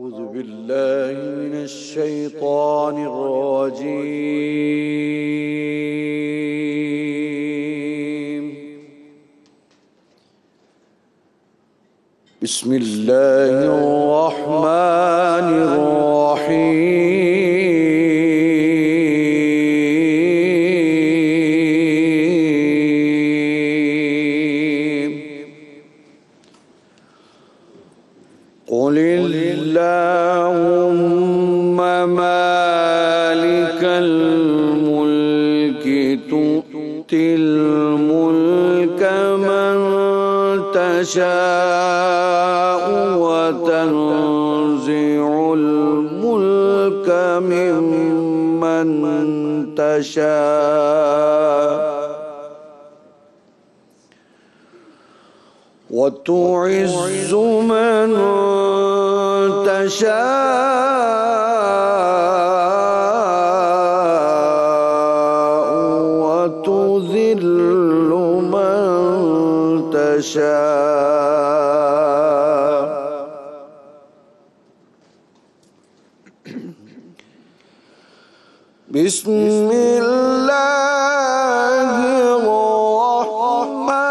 أعوذ بالله من الشيطان الرجيم. بسم الله الرحمن الرحيم. قل اللهم مالك الملك تؤتي الملك من تشاء وتنزع الملك ممن تشاء وتعز من تشاء وتذل من تشاء. بسم الله الرحمن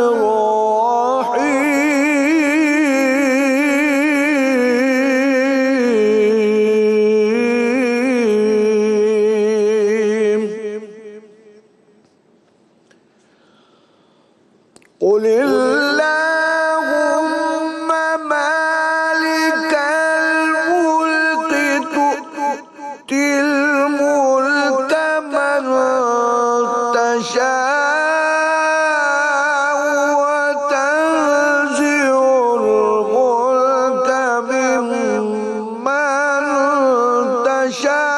الرحيم. قل اللهم مالك الملك تؤتي الملك من تشاء وتنزع الملك ممن تشاء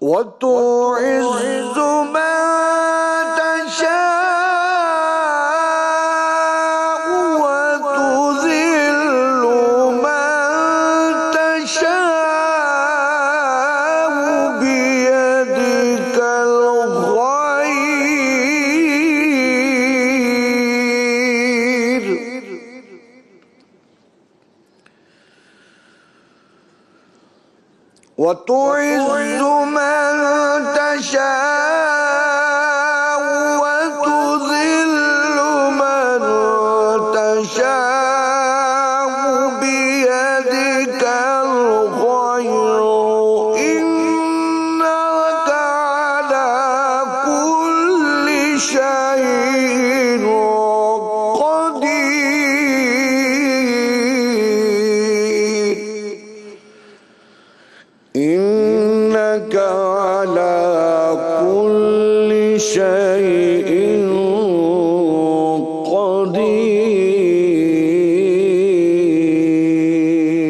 وتعز من تشاء وتذل من تشاء بيدك الخير. وتعز من تشاء وتذل من تشاء بيدك الخير. إنك على كل شيء قدير. إنك على كل شيء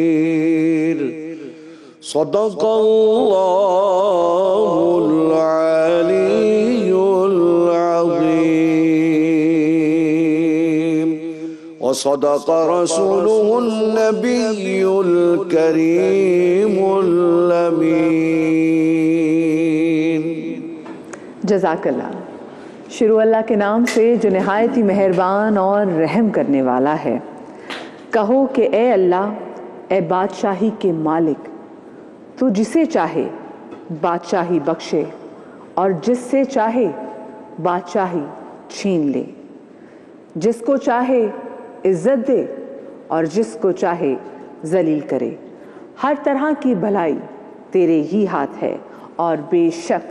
قدير. صدق الله العلي العظيم وصدق رسوله النبي الكريم الأمين. جزاک اللہ. شروع اللہ کے نام سے جو نہایت ہی مہربان اور رحم کرنے والا ہے. کہو کہ اے اللہ، اے بادشاہی کے مالک، تو جسے چاہے بادشاہی بخشے اور جس سے چاہے بادشاہی چھین لے، جس کو چاہے عزت دے اور جس کو چاہے ذلیل کرے. ہر طرح کی بھلائی تیرے ہی ہاتھ ہے اور بے شک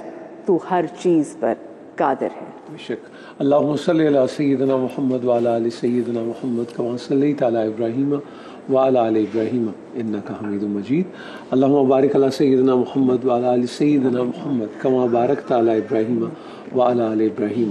تو ہر چیز پر قادر ہے. بے شک. اللہم صلی علی سیدنا محمد وعلی آل سیدنا محمد کما صلیت علی ابراہیم وعلی آل ابراہیم انک حمید مجید. اللہم بارک علی سیدنا محمد وعلی آل سیدنا محمد کما بارکت علی ابراہیم وعلی آل ابراہیم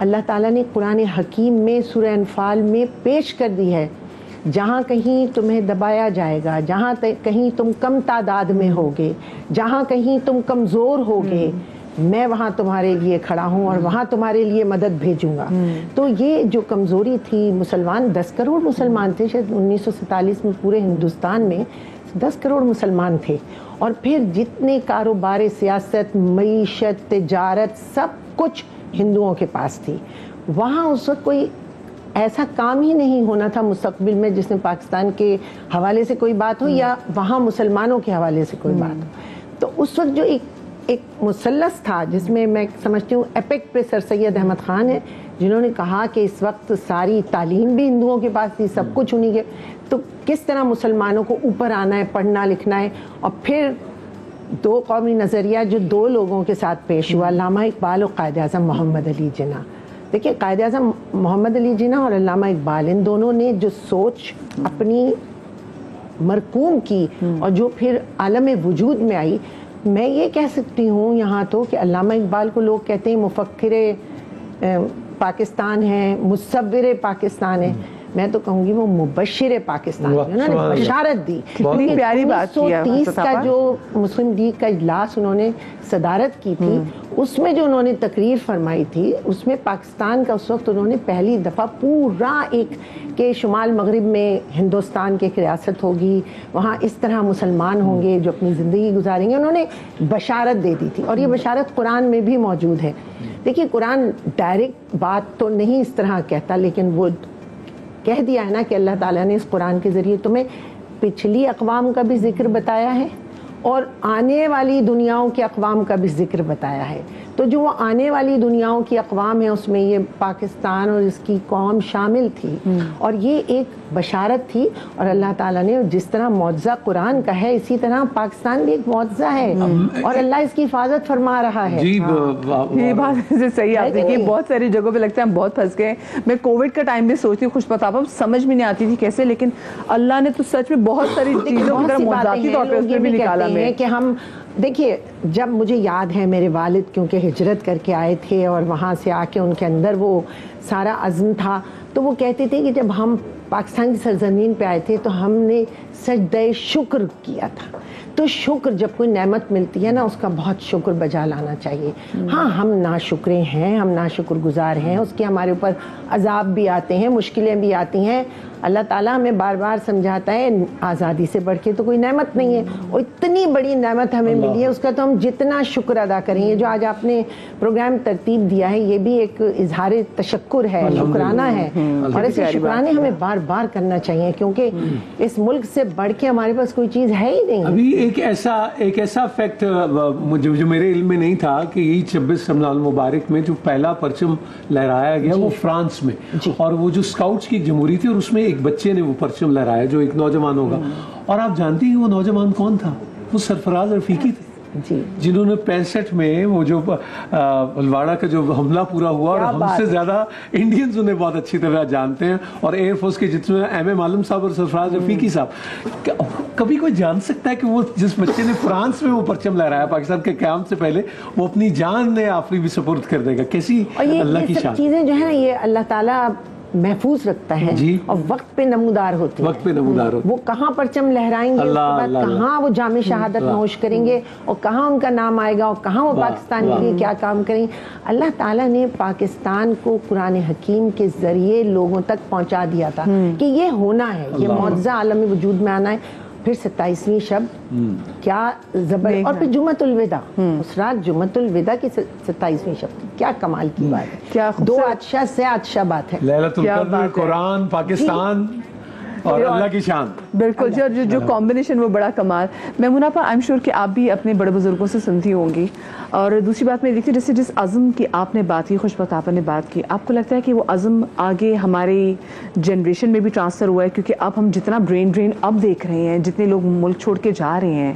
اللہ تعالیٰ نے قرآن حکیم میں سورہ انفال میں پیش کر دی ہے، جہاں کہیں تمہیں دبایا جائے گا، جہاں کہیں تم کم تعداد میں ہوگے، جہاں کہیں تم کمزور ہوگے، میں وہاں تمہارے لیے کھڑا ہوں اور وہاں تمہارے لیے مدد بھیجوں گا۔ تو یہ جو کمزوری تھی، مسلمان 10 کروڑ مسلمان تھے شاید 1947 میں پورے ہندوستان میں 10 کروڑ مسلمان تھے، اور پھر جتنے کاروبار، سیاست، معیشت، تجارت، سب کچھ ہندوؤں کے پاس تھی۔ وہاں اس وقت کوئی ایسا کام ہی نہیں ہونا تھا مستقبل میں جس میں پاکستان کے حوالے سے کوئی بات ہو یا وہاں مسلمانوں کے حوالے سے کوئی بات ہو۔ تو اس وقت جو ایک مثلث تھا جس میں میں سمجھتی ہوں ایپک پہ سر سید احمد خان ہیں، جنہوں نے کہا کہ اس وقت ساری تعلیم بھی ہندوؤں کے پاس تھی، سب کچھ انہیں کے، تو کس طرح مسلمانوں کو اوپر آنا ہے، پڑھنا لکھنا ہے۔ اور پھر دو قومی نظریہ جو دو لوگوں کے ساتھ پیش ہوا، علامہ اقبال اور قائد اعظم محمد علی جناح۔ دیکھیے قائد اعظم محمد علی جناح اور علامہ اقبال، ان دونوں نے جو سوچ اپنی مرکوم کی اور جو پھر عالم وجود میں آئی، میں یہ کہہ سکتی ہوں یہاں تو کہ علامہ اقبال کو لوگ کہتے ہیں مفکر پاکستان ہے، مصور پاکستان ہے، میں تو کہوں گی وہ مبشر پاکستان ہے، انہوں نے بشارت دی۔ کتنی پیاری بات کی ہے 1930 کا جو مسلم لیگ کا اجلاس انہوں نے صدارت کی تھی، اس میں جو انہوں نے تقریر فرمائی تھی، اس میں پاکستان کا اس وقت انہوں نے پہلی دفعہ پورا ایک کہ شمال مغرب میں ہندوستان کی ایک ریاست ہوگی، وہاں اس طرح مسلمان ہوں گے جو اپنی زندگی گزاریں گے، انہوں نے بشارت دے دی تھی، اور یہ بشارت قرآن میں بھی موجود ہے۔ دیکھیے قرآن ڈائریکٹ بات تو نہیں اس طرح کہتا، لیکن وہ کہہ دیا ہے نا کہ اللہ تعالیٰ نے اس قرآن کے ذریعے تمہیں پچھلی اقوام کا بھی ذکر بتایا ہے اور آنے والی دنیاؤں کے اقوام کا بھی ذکر بتایا ہے۔ تو جو وہ آنے والی دنیاؤں کی اقوام ہیں اس میں یہ پاکستان اور اس کی قوم شامل تھی، اور یہ ایک بشارت تھی، اور اللہ تعالیٰ نے جس طرح معجزہ قرآن کا ہے اسی طرح پاکستان بھی ایک معجزہ ہے، اور اللہ اس کی حفاظت فرما رہا ہے۔ جی یہ بات صحیح آپ دیکھیے، بہت ساری جگہوں پہ لگتا ہے ہم بہت پھنس گئے۔ میں کووڈ کا ٹائم بھی سوچتی ہوں، خوش پتابہ سمجھ میں نہیں آتی تھی کیسے، لیکن اللہ نے تو سچ میں بہت ساری چیزوں کی طرح معجزاتی طور پہ اس میں بھی نکالا میں کہ ہم دیکھیے، جب مجھے یاد ہے میرے والد کیونکہ ہجرت کر کے آئے تھے اور وہاں سے آ کے ان کے اندر وہ سارا عزم تھا، تو وہ کہتے تھے کہ جب ہم پاکستان کی سرزمین پہ آئے تھے تو ہم نے سجدہ شکر کیا تھا۔ تو شکر، جب کوئی نعمت ملتی ہے نا اس کا بہت شکر بجا لانا چاہیے۔ ہاں ہم ناشکرے ہیں، ہم ناشکر گزار ہیں، اس کے ہمارے اوپر عذاب بھی آتے ہیں، مشکلیں بھی آتی ہیں۔ اللہ تعالیٰ ہمیں بار بار سمجھاتا ہے آزادی سے بڑھ کے تو کوئی نعمت نہیں ہے، اور اتنی بڑی نعمت ہمیں ملی ہے، اس کا تو ہم جتنا شکر ادا کریں۔ یہ جو آج آپ نے پروگرام ترتیب دیا ہے یہ بھی ایک اظہار تشکر ہے، شکرانہ ہے، اور ایسے شکرانے ہمیں بار بار کرنا چاہیے، کیونکہ اس ملک سے بڑھ کے ہمارے پاس کوئی چیز ہے ہی نہیں۔ ابھی ایک ایسا فیکٹ جو میرے علم میں نہیں تھا کہ یہی 26 رمضان المبارک میں جو پہلا پرچم لہرایا گیا وہ فرانس میں، اور وہ جو اسکاؤٹس کی جمہوری تھی اور اس میں ایک بچے نے وہ پرچم لہرایا جو ایک نوجوان ہوگا، اور آپ جانتی ہیں وہ نوجوان کون تھا؟ وہ سرفراز رفیقی تھے، جنہوں نے 65 میں وہ جو پھلواڑہ کا جو حملہ پورا ہوا، اور ہم سے زیادہ انڈینز انہیں بہت اچھی طرح جانتے ہیں، اور ایئر فورس کے جتنے ایم عالم صاحب اور سرفراز رفیقی صاحب، کبھی کوئی جان سکتا ہے کہ وہ جس بچے نے فرانس میں وہ پرچم لہرایا پاکستان کے قیام سے پہلے، وہ اپنی جان نے آفری بھی سپرد کر دے گا؟ کیسی اللہ کی شان! چیزیں جو ہے نا یہ اللہ تعالیٰ محفوظ رکتا ہے اور وقت پہ نمودار ہوتی ہے۔ وہ کہاں پرچم لہرائیں گے، اس کے بعد کہاں وہ جامع شہادت نوش کریں گے، اور کہاں ان کا نام آئے گا، اور کہاں وہ پاکستان کے لیے کیا کام کریں گے۔ اللہ تعالیٰ نے پاکستان کو قرآن حکیم کے ذریعے لوگوں تک پہنچا دیا تھا کہ یہ ہونا ہے، یہ معجزہ عالمی وجود میں آنا ہے۔ پھر 27ویں شب کیا زبر، اور پھر جمعۃ الوداع، اس رات جمعۃ الوداع کی 27ویں شب، کیا کمال کی بات ہے، دو عطشہ سے عطشہ بات ہے، لیلۃ القدر، قرآن، پاکستان اور اللہ کی شان۔ بالکل جی، جو کمبینیشن وہ بڑا کمال۔ میمونہ پا، آئی ایم شیور کہ آپ بھی اپنے بڑے بزرگوں سے سنتی ہوں گی، اور دوسری بات میں دیکھتی جیسے جس عزم کی آپ نے بات کی، خوش پتابہ نے بات کی، آپ کو لگتا ہے کہ وہ عزم آگے ہماری جنریشن میں بھی ٹرانسفر ہوا ہے؟ کیونکہ اب ہم جتنا برین ڈرین اب دیکھ رہے ہیں، جتنے لوگ ملک چھوڑ کے جا رہے ہیں،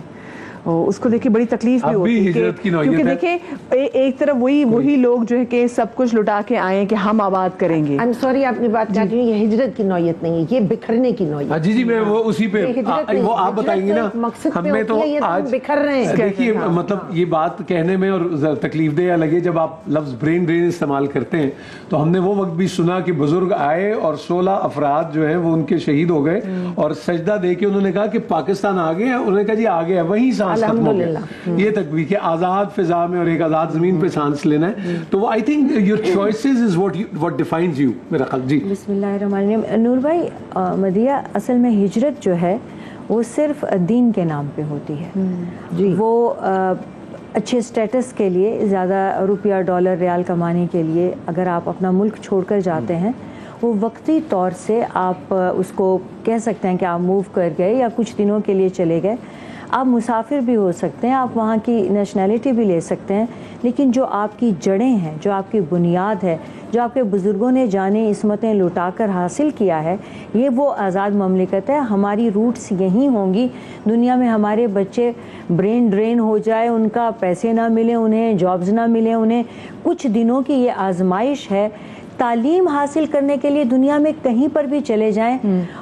اس کو دیکھ کے بڑی تکلیف بھی ہوتی ہے کیونکہ دیکھیں ایک طرف وہی لوگ جو ہے کہ سب کچھ لٹا کے آئے ہیں کہ ہم آباد کریں گے. I'm sorry آپ نے بات کہی یہ ہجرت کی نوعیت نہیں ہے, یہ بکھرنے کی نوعیت. جی میں وہ اسی پہ وہ آپ بتائیں گے نا. ہمیں تو آج بکھر رہے ہیں. دیکھیے مطلب یہ بات کہنے میں اور تکلیف دہ لگے جب آپ لفظ برین ڈرین استعمال کرتے ہیں, تو ہم نے وہ وقت بھی سنا کہ بزرگ آئے اور 16 افراد جو ہیں وہ ان کے شہید ہو گئے, اور سجدہ دے کے انہوں نے کہا کہ پاکستان آ گیا ہے. انہوں نے کہا جی آ گیا ہے, وہیں سانس ختم ہو گیا. یہ تک بھی کہ آزاد فضا میں اور ایک آزاد زمین پہ سانس لینا ہے. تو وہ I think your choices is what defines you میرا خیال. جی بسم اللہ الرحمن الرحیم. نور بھائی, مدیہ اصل میں ہجرت جو ہے وہ صرف دین کے نام پہ ہوتی ہے. وہ اچھے سٹیٹس کے لیے, زیادہ روپیہ ڈالر ریال کمانے کے لیے اگر آپ اپنا ملک چھوڑ کر جاتے ہیں, وہ وقتی طور سے آپ اس کو کہہ سکتے ہیں کہ آپ موو کر گئے یا کچھ دنوں کے لیے چلے گئے. آپ مسافر بھی ہو سکتے ہیں, آپ وہاں کی نیشنلٹی بھی لے سکتے ہیں, لیکن جو آپ کی جڑیں ہیں, جو آپ کی بنیاد ہے, جو آپ کے بزرگوں نے جانیں عصمتیں لٹا کر حاصل کیا ہے, یہ وہ آزاد مملکت ہے. ہماری روٹس یہیں ہوں گی. دنیا میں ہمارے بچے برین ڈرین ہو جائے, ان کا پیسے نہ ملے, انہیں جابز نہ ملے, انہیں کچھ دنوں کی یہ آزمائش ہے. تعلیم حاصل کرنے کے لیے دنیا میں کہیں پر بھی چلے جائیں,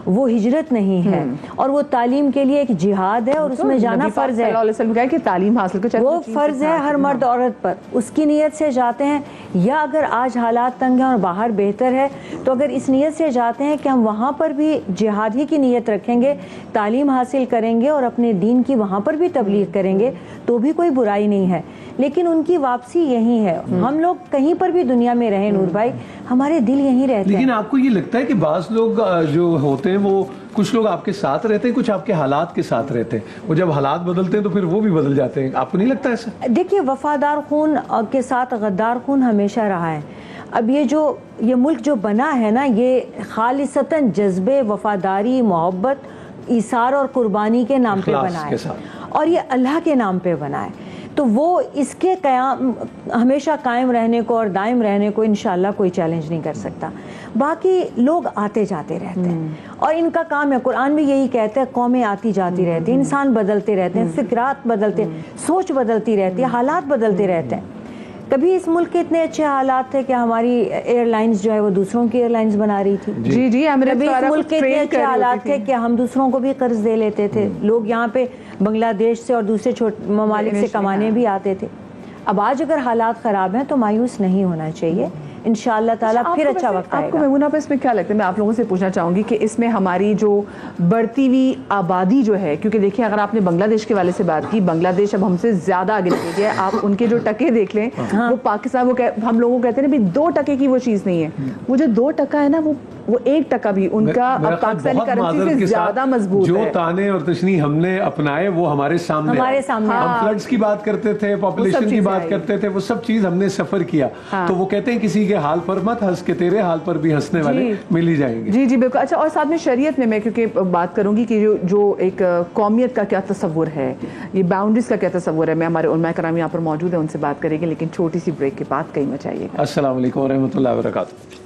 وہ ہجرت نہیں ہے, اور وہ تعلیم کے لیے ایک جہاد ہے, اور اس میں جانا فرض ہے. کہ تعلیم حاصل کرنا وہ فرض ہے ہر مرد عورت پر. اس کی نیت سے جاتے ہیں, یا اگر آج حالات تنگ ہیں اور باہر بہتر ہے, تو اگر اس نیت سے جاتے ہیں کہ ہم وہاں پر بھی جہاد ہی کی نیت رکھیں گے, تعلیم حاصل کریں گے اور اپنے دین کی وہاں پر بھی تبلیغ کریں گے, تو بھی کوئی برائی نہیں ہے. لیکن ان کی واپسی یہی ہے. ہم لوگ کہیں پر بھی دنیا میں رہیں نور بھائی, ہمارے دل یہیں رہتے ہیں. لیکن آپ کو یہ لگتا ہے کہ بعض لوگ جو ہوتے ہیں وہ کچھ لوگ آپ کے ساتھ رہتے ہیں, کچھ آپ کے حالات کے ساتھ رہتے ہیں, وہ جب حالات بدلتے ہیں تو پھر وہ بھی بدل جاتے ہیں, آپ کو نہیں لگتا ایسا؟ دیکھیے وفادار خون کے ساتھ غدار خون ہمیشہ رہا ہے. اب یہ ملک جو بنا ہے نا, یہ خالصتاً جذبے وفاداری, محبت, ایثار اور قربانی کے نام پہ بنا ہے, اور یہ اللہ کے نام پہ بنا ہے. تو وہ اس کے قیام ہمیشہ قائم رہنے کو اور دائم رہنے کو انشاءاللہ کوئی چیلنج نہیں کر سکتا. باقی لوگ آتے جاتے رہتے ہیں, اور ان کا کام ہے. قرآن بھی یہی کہتا ہے, قومیں آتی جاتی رہتی ہیں, انسان بدلتے رہتے ہیں, فکرات بدلتے, سوچ بدلتی رہتی ہے, حالات بدلتے رہتے ہیں. کبھی اس ملک کے اتنے اچھے حالات تھے کہ ہماری ایئر لائنز جو ہے وہ دوسروں کی ایئر لائنز بنا رہی تھی. جی کبھی اس ملک کے اتنے اچھے حالات تھے کہ ہم دوسروں کو بھی قرض دے لیتے تھے. لوگ یہاں پہ بنگلہ دیش سے اور دوسرے چھوٹے ممالک سے کمانے بھی آتے تھے. اب آج اگر حالات خراب ہیں تو مایوس نہیں ہونا چاہیے, انشاءاللہ تعالیٰ پھر اچھا وقت آئے گا. آپ کو میمونہ پہ اس میں کیا لگتا ہے؟ میں آپ لوگوں سے پوچھنا چاہوں گی کہ اس میں ہماری جو بڑھتی ہوئی آبادی جو ہے, کیونکہ دیکھیں اگر آپ نے بنگلہ دیش کے والے سے بات کی, بنگلہ دیش اب ہم سے زیادہ آگے نکل گیا ہے. آپ ان کے جو ٹکے دیکھ لیں, وہ پاکستان, وہ ہم لوگوں کو کہتے ہیں نا بھی 2% کی وہ چیز نہیں ہے. وہ جو 2% ہے نا, وہ 1% بھی ان کا پاکستانی کرنسی سے زیادہ مضبوط ہے. جو تانے اور تشنی ہم نے اپنائے وہ ہمارے سامنے. ہم فلڈز کی بات کرتے تھے, پاپولیشن کی بات کرتے تھے, وہ سب چیز ہم نے سفر کیا. تو وہ کہتے ہیں کسی کے حال پر مت ہنس کے تیرے حال پر بھی ہنسنے والے مل ہی جائیں گے. جی بالکل. اچھا, اور ساتھ میں شریعت میں کیونکہ بات کروں گی کہ جو ایک قومیت کا کیا تصور ہے, یہ باؤنڈریز کا کیا تصور ہے, میں ہمارے علماء کرام یہاں پر موجود ہیں, ان سے بات کریں گے, لیکن چھوٹی سی بریک کے بعد کہیں بچائیے گا. السلام علیکم ورحمۃ اللہ وبرکاتہ.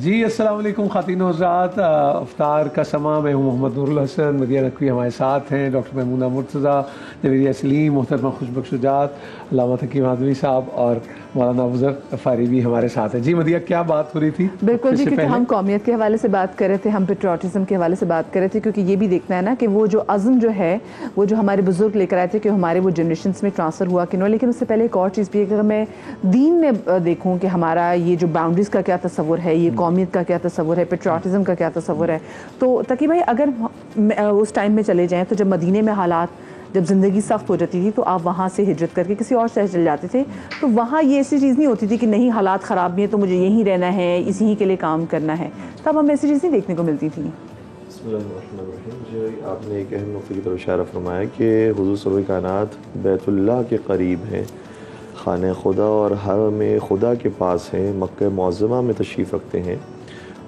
جی السلام علیکم خواتین و حضرات, افطار کا سماں, میں ہوں محمد نور الحسن, مدیہ نقوی ہمارے ساتھ ہیں, ڈاکٹر میمونہ مرتضیٰ, جویریہ سلیم, محترمہ خوشبخش شجاعت, علامہ حکیم آدمی صاحب اور مولانا ابوذر فاری بھی ہمارے ساتھ ہیں. جی مدیہ کیا بات ہو رہی تھی؟ بالکل جی, کیونکہ ہم قومیت کے حوالے سے بات کر رہے تھے, ہم پیٹریوٹزم کے حوالے سے بات کر رہے تھے, کیونکہ یہ بھی دیکھنا ہے نا کہ وہ جو عزم جو ہے وہ جو ہمارے بزرگ لے کر آئے تھے کہ ہمارے وہ جنریشنز میں ٹرانسفر ہوا کہ نو. لیکن اس سے پہلے ایک اور چیز بھی ہے کہ اگر میں دین میں دیکھوں کہ ہمارا یہ جو باؤنڈریز کا کیا تصور ہے, یہ قومیت کا کیا تصور ہے, پیٹریوٹزم کا کیا تصور ہے, تو تقی بھائی اگر اس ٹائم میں چلے جائیں تو جب مدینے میں حالات, جب زندگی سخت ہو جاتی تھی تو آپ وہاں سے ہجرت کر کے کسی اور شہر چل جاتے تھے, تو وہاں یہ ایسی چیز نہیں ہوتی تھی کہ نہیں حالات خراب بھی ہیں تو مجھے یہیں رہنا ہے, اسی کے لیے کام کرنا ہے. تب ہمیں ایسی چیز نہیں دیکھنے کو ملتی تھی. بسم اللہ الرحمن الرحیم. جی آپ نے ایک اہم نقطے کی طرف اشارہ فرمایا کہ حضور سرور کائنات بیت اللہ کے قریب ہیں, خانہ خدا اور حرم خدا کے پاس ہیں, مکہ معظمہ میں تشریف رکھتے ہیں,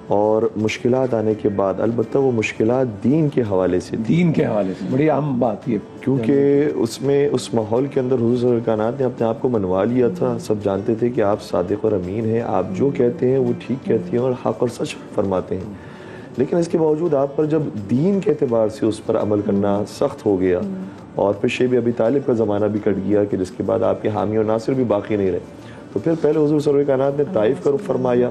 اور مشکلات آنے کے بعد البتہ وہ مشکلات دین کے حوالے سے دین کے حوالے سے بڑی اہم بات یہ، کیونکہ اس میں اس ماحول کے اندر حضور سرور کائنات نے اپنے آپ کو منوا لیا تھا. سب جانتے تھے کہ آپ صادق اور امین ہیں، آپ جو کہتے ہیں وہ ٹھیک کہتے ہیں اور حق اور سچ فرماتے ہیں. لیکن اس کے باوجود آپ پر جب دین کے اعتبار سے اس پر عمل کرنا سخت ہو گیا اور پھر شیب ابی طالب کا زمانہ بھی کٹ گیا کہ جس کے بعد آپ کے حامی اور ناصر بھی باقی نہیں رہے، تو پھر پہلے حضور سرور کائنات نے طائف کا رخ فرمایا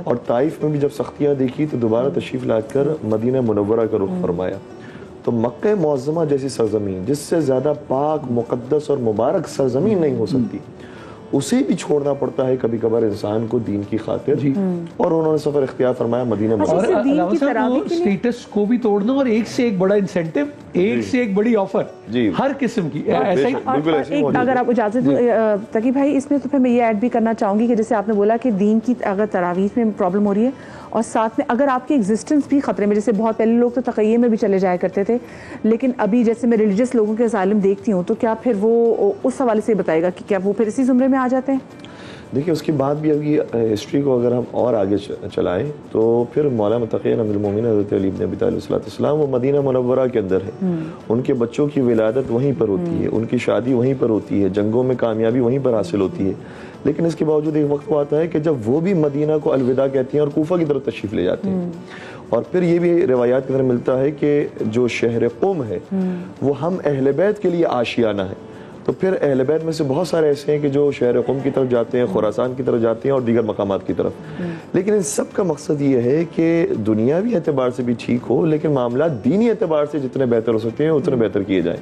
اور طائف میں بھی جب سختیاں دیکھی تو دوبارہ تشریف لا کر مدینہ منورہ کا رخ فرمایا. تو مکہ معظمہ جیسی سرزمین جس سے زیادہ پاک مقدس اور مبارک سرزمین نہیں ہو سکتی، اسے بھی چھوڑنا پڑتا ہے کبھی کبھار انسان کو دین کی خاطر. اور انہوں نے سفر اختیار فرمایا مدینہ اور علاوہ صاحب وہ اسٹیٹس کو بھی توڑنا اور ایک سے ایک بڑا انسینٹیو، ایک سے ایک بڑی آفر ہر قسم کی، ایسا ہی. اگر آپ اجازت تقی بھائی اس میں تو پھر میں یہ ایڈ بھی کرنا چاہوں گی کہ جیسے آپ نے بولا کہ دین کی اگر تراویح میں پرابلم ہو رہی ہے اور ساتھ میں اگر آپ کی ایگزسٹنس بھی خطرے میں، جیسے بہت پہلے لوگ تو تقیے میں بھی چلے جایا کرتے تھے، لیکن ابھی جیسے میں ریلیجس لوگوں کے ظالم دیکھتی ہوں، تو کیا پھر وہ اس حوالے سے بتائے گا کہ کیا وہ پھر اسی زمرے میں آ جاتے ہیں؟ دیکھیں اس کی بات بھی ابھی ہسٹری کو اگر ہم اور آگے چلائیں تو پھر مولا متقی امیر المومنین حضرت علی بن ابی طالب علیہ السلام وہ مدینہ منورہ کے اندر ہے. ان کے بچوں کی ولادت وہیں پر ہوتی ہے، ان کی شادی وہیں پر ہوتی ہے، جنگوں میں کامیابی وہیں پر حاصل ہوتی ہے. لیکن اس کے باوجود ایک وقت وہ آتا ہے کہ جب وہ بھی مدینہ کو الوداع کہتی ہیں اور کوفہ کی طرف تشریف لے جاتے ہیں. اور پھر یہ بھی روایات کے اندر ملتا ہے کہ جو شہر قم ہے وہ ہم اہل بیت کے لیے آشیانہ ہے. تو پھر اہل بیت میں سے بہت سارے ایسے ہیں کہ جو شہر قم کی طرف جاتے ہیں، خراسان کی طرف جاتے ہیں اور دیگر مقامات کی طرف. لیکن ان سب کا مقصد یہ ہے کہ دنیاوی اعتبار سے بھی ٹھیک ہو لیکن معاملات دینی اعتبار سے جتنے بہتر ہو سکتے ہیں اتنے بہتر کیے جائیں.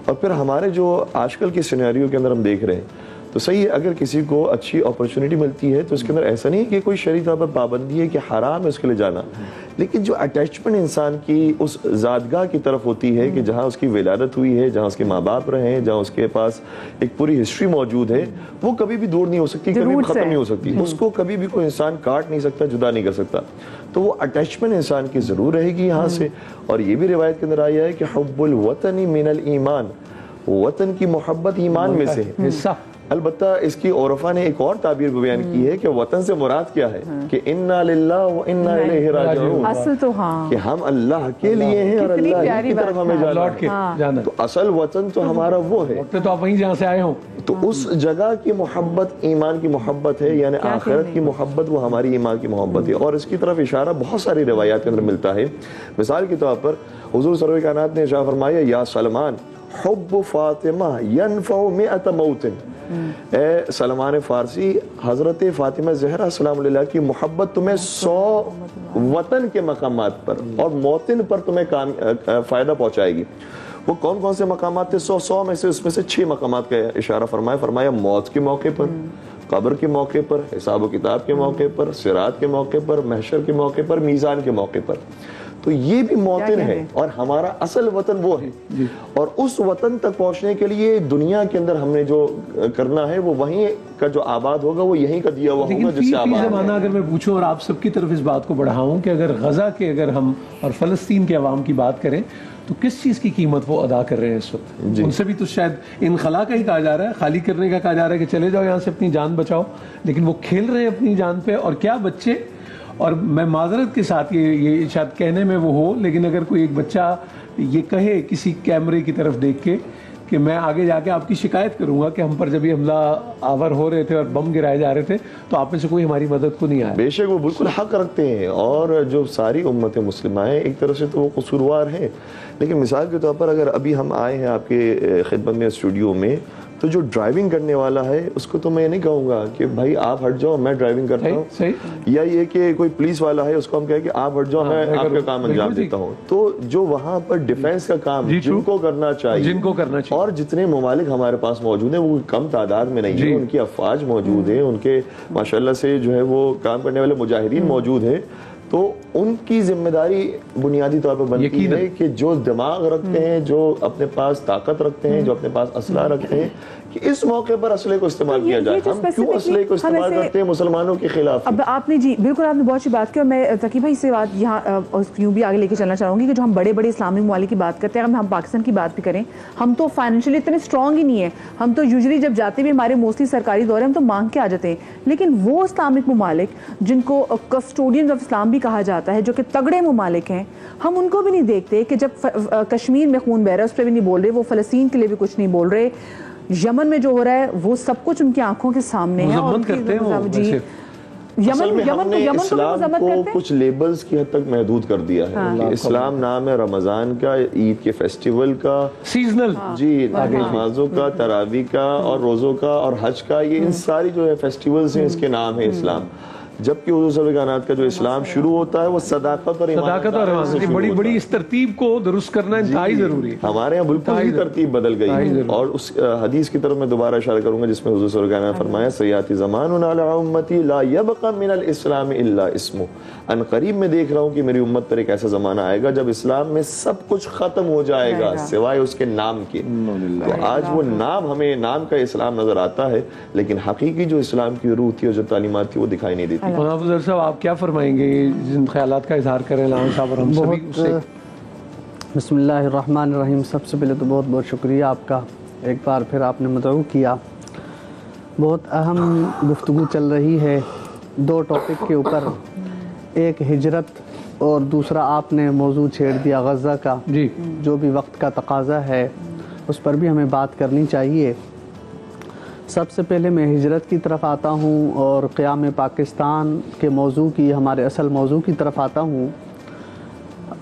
اور پھر ہمارے جو آج کل کے سینیریو کے اندر ہم دیکھ رہے ہیں تو صحیح ہے، اگر کسی کو اچھی اپرچونٹی ملتی ہے تو اس کے اندر ایسا نہیں ہے کہ کوئی شرعی طور پر پابندی ہے کہ حرام ہے اس کے لیے جانا، لیکن جو اٹیچمنٹ انسان کی اس زادگاہ کی طرف ہوتی ہے کہ جہاں اس کی ولادت ہوئی ہے، جہاں اس کے ماں باپ رہے ہیں، جہاں اس کے پاس ایک پوری ہسٹری موجود ہے، وہ کبھی بھی دور نہیں ہو سکتی، کبھی بھی ختم نہیں ہو سکتی. اس کو کبھی بھی کوئی انسان کاٹ نہیں سکتا، جدا نہیں کر سکتا. تو وہ اٹیچمنٹ انسان کی ضرور رہے گی یہاں سے. اور یہ بھی روایت کے اندر آیا ہے کہ حب الوطن من الایمان، وطن کی محبت ایمان میں سے ہے. البتہ اس کی عرفا نے ایک اور تعبیر بیان کی ہے کہ وطن سے مراد کیا ہے کہ انا للہ و انا الیہ راجعون، اصل تو کہ ہم اللہ کے لیے ہیں اور اللہ کی طرف ہمیں جانا. تو اصل وطن تو ہمارا وہ ہے، تو آپ وہیں جہاں سے آئے ہوں. تو اس جگہ کی محبت ایمان کی محبت ہے، یعنی آخرت کی محبت وہ ہماری ایمان کی محبت ہے. اور اس کی طرف اشارہ بہت ساری روایات کے اندر ملتا ہے. مثال کے طور پر حضور سرور کائنات نے ارشاد فرمایا یا سلمان حب فاطمہ ینفع مئۃ موت، اے سلمان فارسی حضرت فاطمہ زہرا سلام اللہ کی محبت تمہیں 100 وطن کے مقامات پر اور موطن پر تمہیں فائدہ پہنچائے گی. وہ کون کون سے مقامات تھے؟ 100 میں سے اس میں سے 6 مقامات کا اشارہ فرمایا موت کے موقع پر، قبر کے موقع پر، حساب و کتاب کے موقع پر، صراط کے موقع پر، محشر کے موقع پر، میزان کے موقع پر. تو یہ بھی موطن ہے اور ہمارا اصل وطن وہ ہے. اور اس وطن تک پہنچنے کے لیے دنیا کے اندر ہم نے جو کرنا ہے وہ وہیں کا جو آباد ہوگا وہ یہیں کا دیا ہوا ہوگا جس سے آباد. لیکن زمانہ اگر میں پوچھوں اور آپ سب کی طرف اس بات کو بڑھاؤں کہ اگر غزہ کے اگر ہم اور فلسطین کے عوام کی بات کریں تو کس چیز کی قیمت وہ ادا کر رہے ہیں اس وقت؟ ان سے بھی تو شاید انخلا کا ہی کہا جا رہا ہے، خالی کرنے کا کہا جا رہا ہے کہ چلے جاؤ یہاں سے اپنی جان بچاؤ، لیکن وہ کھیل رہے ہیں اپنی جان پہ. اور کیا بچے، اور میں معذرت کے ساتھ یہ شاید کہنے میں وہ ہو، لیکن اگر کوئی ایک بچہ یہ کہے کسی کیمرے کی طرف دیکھ کے کہ میں آگے جا کے آپ کی شکایت کروں گا کہ ہم پر جب یہ حملہ آور ہو رہے تھے اور بم گرائے جا رہے تھے تو آپ میں سے کوئی ہماری مدد کو نہیں آیا. بے شک وہ بالکل حق رکھتے ہیں، اور جو ساری امت مسلمہ ہیں ایک طرف سے تو وہ قصوروار ہیں. لیکن مثال کے طور پر اگر ابھی ہم آئے ہیں آپ کے خدمت میں اسٹوڈیو میں، تو جو ڈرائیونگ کرنے والا ہے اس کو تو میں نہیں کہوں گا کہ بھائی آپ ہٹ جاؤ میں ڈرائیونگ کرتا ہوں، یا یہ کہ کوئی پولیس والا ہے اس کو ہم کہیں کہ آپ ہٹ جاؤ میں آپ کا کام انجام دیتا ہوں. تو جو وہاں پر ڈیفینس کا کام جن کو کرنا چاہیے اور جتنے ممالک ہمارے پاس موجود ہیں وہ کم تعداد میں نہیں ہے، ان کی افواج موجود ہیں، ان کے ماشاءاللہ سے جو ہے وہ کام کرنے والے مجاہدین موجود ہیں. تو ان کی ذمہ داری بنیادی طور پر بنتی ہے کہ جو دماغ رکھتے ہیں، جو اپنے پاس طاقت رکھتے ہیں، جو اپنے پاس اسلحہ رکھتے ہیں، کہ اس موقع پر اسلحے کو استعمال کیا جائے. ہم کیوں اسلحے کو استعمال کرتے ہیں مسلمانوں کے خلاف؟ اب آپ نے بالکل آپ نے بہت سی بات کی، اور میں تقی بھائی سے بات یہاں یوں بھی آگے لے کے چلنا چاہوں گی کہ جو ہم بڑے بڑے اسلامی ممالک کی بات کرتے ہیں، اگر ہم پاکستان کی بات بھی کریں، ہم تو فائنینشلی اتنے اسٹرانگ ہی نہیں ہیں. ہم تو یوزلی جب جاتے بھی ہمارے موسٹلی سرکاری دورے ہم تو مانگ کے آ جاتے ہیں. لیکن وہ اسلامک ممالک جن کو کسٹوڈینز آف اسلام بھی بھی کہا جاتا ہے جو کہ تگڑے ممالک ہیں، ہم ان کو بھی نہیں دیکھتے کہ جب کشمیر میں خون بہ رہا ہے اس پہ بھی نہیں بول رہے، وہ فلسطین کے لیے بھی کچھ نہیں بول رہے، یمن میں جو ہو رہا ہے وہ سب کچھ ان کی آنکھوں کے سامنے ہے. مذمت کرتے ہیں وہ جی اصل میں ہم نے اسلام کو کچھ لیبلز کی حد تک محدود کر دیا ہے کہ اسلام نام ہے رمضان کا، عید کے فیسٹیول کا، سیزنل، جی نمازوں کا، تراویح کا اور روزوں کا اور حج کا، یہ ان ساری جو ہے فیسٹیولز ہیں اس کے نام ہے اسلام. جبکہ حضور صلی اللہ علیہ وسلم کا جو اسلام شروع ہوتا ہے وہ صداقت اور ایمان سے بڑی بڑی اس ترتیب کو درست کرنا انتہائی ضروری ہے. ہمارے یہاں بالکل ہی ترتیب بدل گئی ہے. اور اس حدیث کی طرف میں دوبارہ اشارہ کروں گا جس میں حضور صلی اللہ علیہ وسلم نے فرمایا سیاتی زمان علی امتی لا یبقى من الاسلام الا اسمه. ان قریب میں دیکھ رہا ہوں کہ میری امت پر ایک ایسا زمانہ آئے گا جب اسلام میں سب کچھ ختم ہو جائے گا سوائے اس کے نام کے. تو آج وہ نام، ہمیں نام کا اسلام نظر آتا ہے لیکن حقیقی جو اسلام کی روح تھی اور جو تعلیمات تھی وہ دکھائی نہیں دیتی. افضل صاحب آپ کیا فرمائیں گے، جن خیالات کا اظہار کریں لان صاحب اور ہم سبھی سے؟ بسم اللہ الرحمن الرحیم. سب سے پہلے تو بہت بہت شکریہ آپ کا، ایک بار پھر آپ نے مدعو کیا. بہت اہم گفتگو چل رہی ہے دو ٹاپک کے اوپر، ایک ہجرت اور دوسرا آپ نے موضوع چھیڑ دیا غزہ کا. جی جو بھی وقت کا تقاضا ہے اس پر بھی ہمیں بات کرنی چاہیے. سب سے پہلے میں ہجرت کی طرف آتا ہوں اور قیام پاکستان کے موضوع کی، ہمارے اصل موضوع کی طرف آتا ہوں.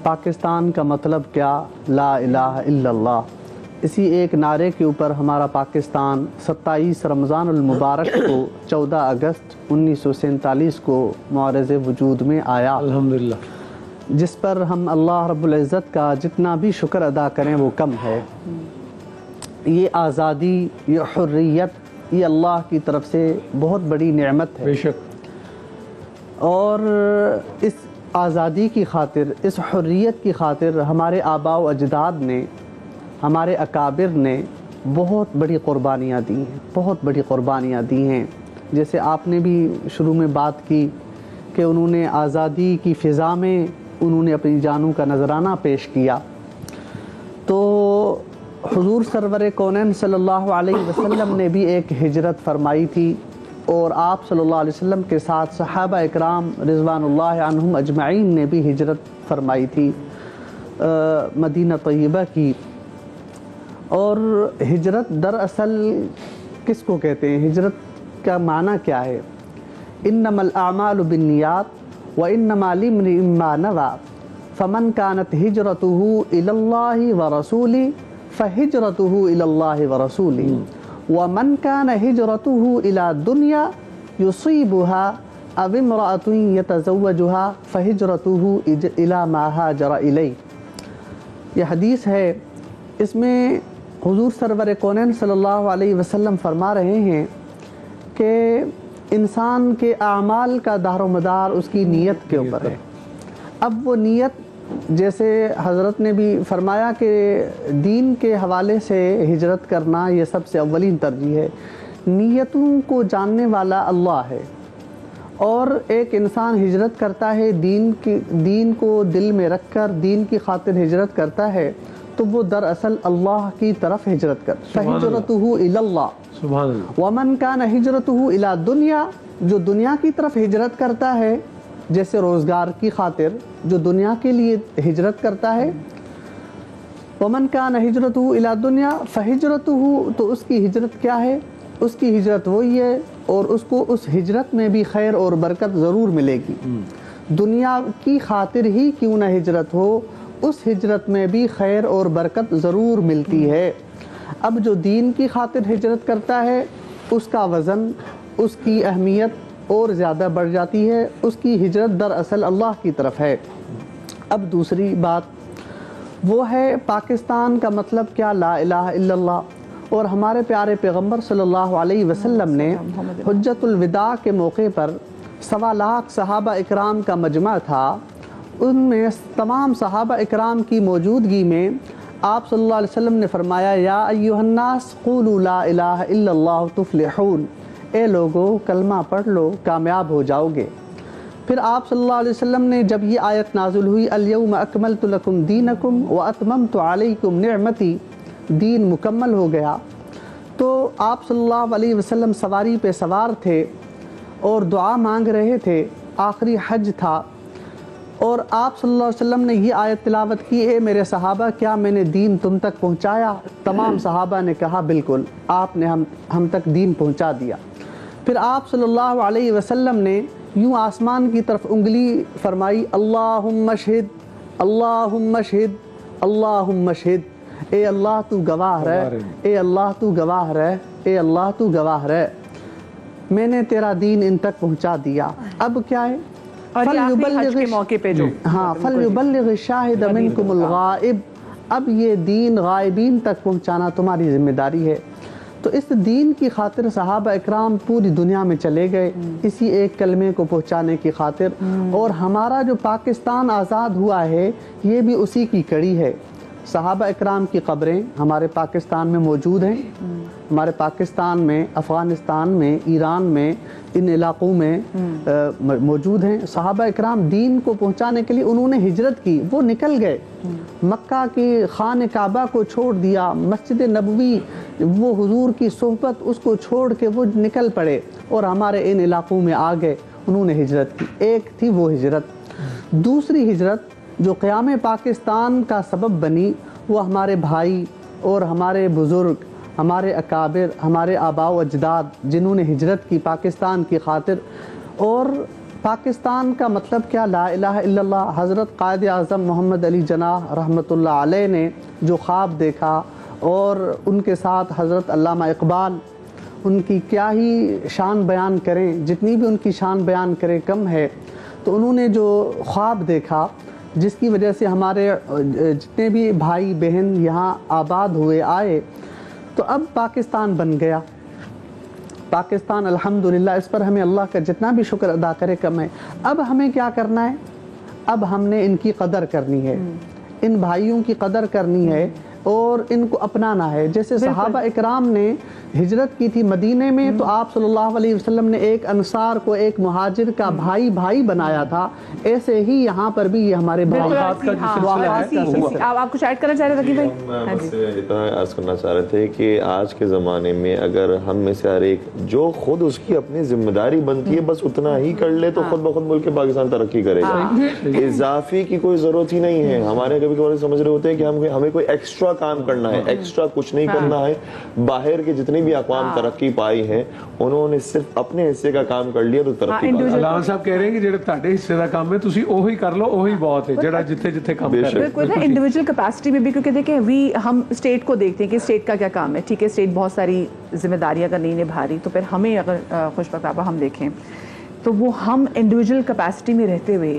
پاکستان کا مطلب کیا؟ لا الہ الا اللہ. اسی ایک نعرے کے اوپر ہمارا پاکستان 27 رمضان المبارک کو 14 اگست 1947 کو معرض وجود میں آیا، الحمدللہ، جس پر ہم اللہ رب العزت کا جتنا بھی شکر ادا کریں وہ کم ہے. یہ آزادی، یہ حریت، یہ اللہ کی طرف سے بہت بڑی نعمت ہے. بے شک. اور اس آزادی کی خاطر، اس حریت کی خاطر ہمارے آباء و اجداد نے، ہمارے اکابر نے بہت بڑی قربانیاں دی ہیں، بہت بڑی قربانیاں دی ہیں. جیسے آپ نے بھی شروع میں بات کی کہ انہوں نے آزادی کی فضا میں انہوں نے اپنی جانوں کا نذرانہ پیش کیا. تو حضور سرور کونین صلی اللہ علیہ وسلم نے بھی ایک ہجرت فرمائی تھی اور آپ صلی اللہ علیہ وسلم کے ساتھ صحابہ اکرام رضوان اللہ عنہم اجمعین نے بھی ہجرت فرمائی تھی مدینہ طیبہ کی. اور ہجرت دراصل کس کو کہتے ہیں؟ ہجرت کا معنی کیا ہے؟ انما الاعمال بالنیات وانما لامرئ ما نوى فمن كانت هجرته الى الله ورسوله فهجرته الى الله ورسوله ومن كان هجرته الى دنيا يصيبها او امرأة يتزوجها فهجرته الى ما هاجر اليه. یہ حدیث ہے، اس میں حضور سرور کونین صلی اللہ علیہ وسلم فرما رہے ہیں کہ انسان کے اعمال کا دار و مدار اس کی نیت کے اوپر ہے. اب وہ نیت، جیسے حضرت نے بھی فرمایا کہ دین کے حوالے سے ہجرت کرنا یہ سب سے اولین ترجیح ہے. نیتوں کو جاننے والا اللہ ہے، اور ایک انسان ہجرت کرتا ہے دین کو دل میں رکھ کر، دین کی خاطر ہجرت کرتا ہے تو وہ دراصل اللہ کی طرف ہجرت کرتا ہے. فَهِجْرَتُهُ إِلَى اللَّهِ سبحان اللہ. وَمَنْ كَانَ هِجْرَتُهُ إِلَى دُنْيَا، جو دنیا کی طرف ہجرت کرتا ہے، جیسے روزگار کی خاطر جو دنیا کے لیے ہجرت کرتا ہے. وَمَنْ كَانَ هِجْرَتُهُ إِلَى دُنْيَا فَهِجْرَتُهُ، تو اس کی ہجرت کیا ہے؟ اس کی ہجرت وہی ہے اور اس کو اس ہجرت میں بھی خیر اور برکت ضرور ملے گی. دنیا کی خاطر ہی کیوں نہ ہجرت ہو، اس ہجرت میں بھی خیر اور برکت ضرور ملتی ہے. اب جو دین کی خاطر ہجرت کرتا ہے اس کا وزن، اس کی اہمیت اور زیادہ بڑھ جاتی ہے. اس کی ہجرت دراصل اللہ کی طرف ہے. اب دوسری بات وہ ہے پاکستان کا مطلب کیا؟ لا الہ الا اللہ. اور ہمارے پیارے پیغمبر صلی اللہ علیہ وسلم نے حجت الوداع کے موقع پر 1.25 لاکھ صحابہ اکرام کا مجمع تھا. ان میں تمام صحابہ اکرام کی موجودگی میں آپ صلی اللہ علیہ وسلم نے فرمایا یا ایھا الناس قولوا لا الہ الا اللہ تفلحون، اے لوگو کلمہ پڑھ لو کامیاب ہو جاؤ گے. پھر آپ صلی اللہ علیہ وسلم نے جب یہ آیت نازل ہوئی الیوم اکملت لکم دینکم واتممت علیکم نعمتی، دین مکمل ہو گیا، تو آپ صلی اللہ علیہ وسلم سواری پہ سوار تھے اور دعا مانگ رہے تھے. آخری حج تھا اور آپ صلی اللہ علیہ وسلم نے یہ آیت تلاوت کی، اے میرے صحابہ کیا میں نے دین تم تک پہنچایا؟ تمام صحابہ نے کہا بالکل، آپ نے ہم تک دین پہنچا دیا۔ پھر آپ صلی اللہ علیہ وسلم نے یوں آسمان کی طرف انگلی فرمائی، اللہم اشہد اللہم اشہد اللہم اشہد، اے اللہ تو گواہ رہ، اے اللہ تو گواہ رہ، اے اللہ تو گواہ رہ، میں نے تیرا دین ان تک پہنچا دیا۔ اب کیا ہے؟ حج کے موقع پہ جو فَلْيُبَلِّغِ الشَّاهِدَ مِنْكُمُ الْغَائِبِ، اب یہ دین غائبین تک پہنچانا تمہاری ذمہ داری ہے۔ تو اس دین کی خاطر صحابہ اکرام پوری دنیا میں چلے گئے، اسی ایک کلمے کو پہنچانے کی خاطر، اور ہمارا جو پاکستان آزاد ہوا ہے یہ بھی اسی کی کڑی ہے۔ صحابہ اکرام کی قبریں ہمارے پاکستان میں موجود ہیں، ہمارے پاکستان میں، افغانستان میں، ایران میں، ان علاقوں میں موجود ہیں۔ صحابہ اکرام دین کو پہنچانے کے لیے انہوں نے ہجرت کی، وہ نکل گئے، مکہ کی خانہ کعبہ کو چھوڑ دیا، مسجد نبوی، وہ حضور کی صحبت، اس کو چھوڑ کے وہ نکل پڑے اور ہمارے ان علاقوں میں آ گئے، انہوں نے ہجرت کی۔ ایک تھی وہ ہجرت۔ دوسری ہجرت جو قیام پاکستان کا سبب بنی، وہ ہمارے بھائی اور ہمارے بزرگ، ہمارے اکابر، ہمارے آباء و اجداد جنہوں نے ہجرت کی پاکستان کی خاطر۔ اور پاکستان کا مطلب کیا؟ لا الہ الا اللہ۔ حضرت قائد اعظم محمد علی جناح رحمۃ اللہ علیہ نے جو خواب دیکھا، اور ان کے ساتھ حضرت علامہ اقبال، ان کی کیا ہی شان بیان کریں، جتنی بھی ان کی شان بیان کریں کم ہے۔ تو انہوں نے جو خواب دیکھا جس کی وجہ سے ہمارے جتنے بھی بھائی بہن یہاں آباد ہوئے آئے، تو اب پاکستان بن گیا۔ پاکستان الحمدللہ، اس پر ہمیں اللہ کا جتنا بھی شکر ادا کرے کم ہے۔ اب ہمیں کیا کرنا ہے؟ اب ہم نے ان کی قدر کرنی ہے، ان بھائیوں کی قدر کرنی ہے اور ان کو اپنانا ہے۔ جیسے صحابہ اکرام نے ہجرت کی تھی مدینے میں، تو آپ صلی اللہ علیہ وسلم نے ایک انصار کو، ایک مہاجر کا بھائی بنایا تھا، ایسے ہی یہاں پر بھی یہ ہمارے آپ کچھ ایڈ کرنا چاہ رہے تھے میں بس اتنا عرض کرنا چاہ رہے تھے کہ آج کے زمانے میں اگر ہم میں سے ہر ایک جو خود اس کی اپنی ذمہ داری بنتی ہے بس اتنا ہی کر لے تو خود بخود ملک پاکستان ترقی کرے گا۔ اضافی کی کوئی ضرورت ہی نہیں ہے۔ ہمارے کبھی کبھی سمجھ رہے ہوتے ہیں کہ ہمیں کوئی ایکسٹرا کام کرنا ہے، ایکسٹرا کچھ نہیں کرنا ہے۔ باہر کے جتنے بھی اقوام ترقی پائی ہیں انہوں نے صرف اپنے حصے کا کام کر لیا تو ترقی پائی۔ علامہ صاحب کہہ رہے ہیں کہ جڑا تہاڈے حصے دا کام ہے تسی اوہی کر لو، اوہی بہت ہے جڑا جتھے جتھے کام کر رہے ہیں۔ انڈیویجول کیپیسٹی میں بھی، کیونکہ دیکھیں ہم اسٹیٹ کو دیکھتے ہیں کہ اسٹیٹ کا کیا کام ہے، ٹھیک ہے، اسٹیٹ بہت ساری ذمہ داریاں اگر نہیں نبھا رہی، تو پھر ہمیں اگر خوش بختابہ ہم دیکھیں تو وہ ہم انڈیویجول کیپیسٹی میں رہتے ہوئے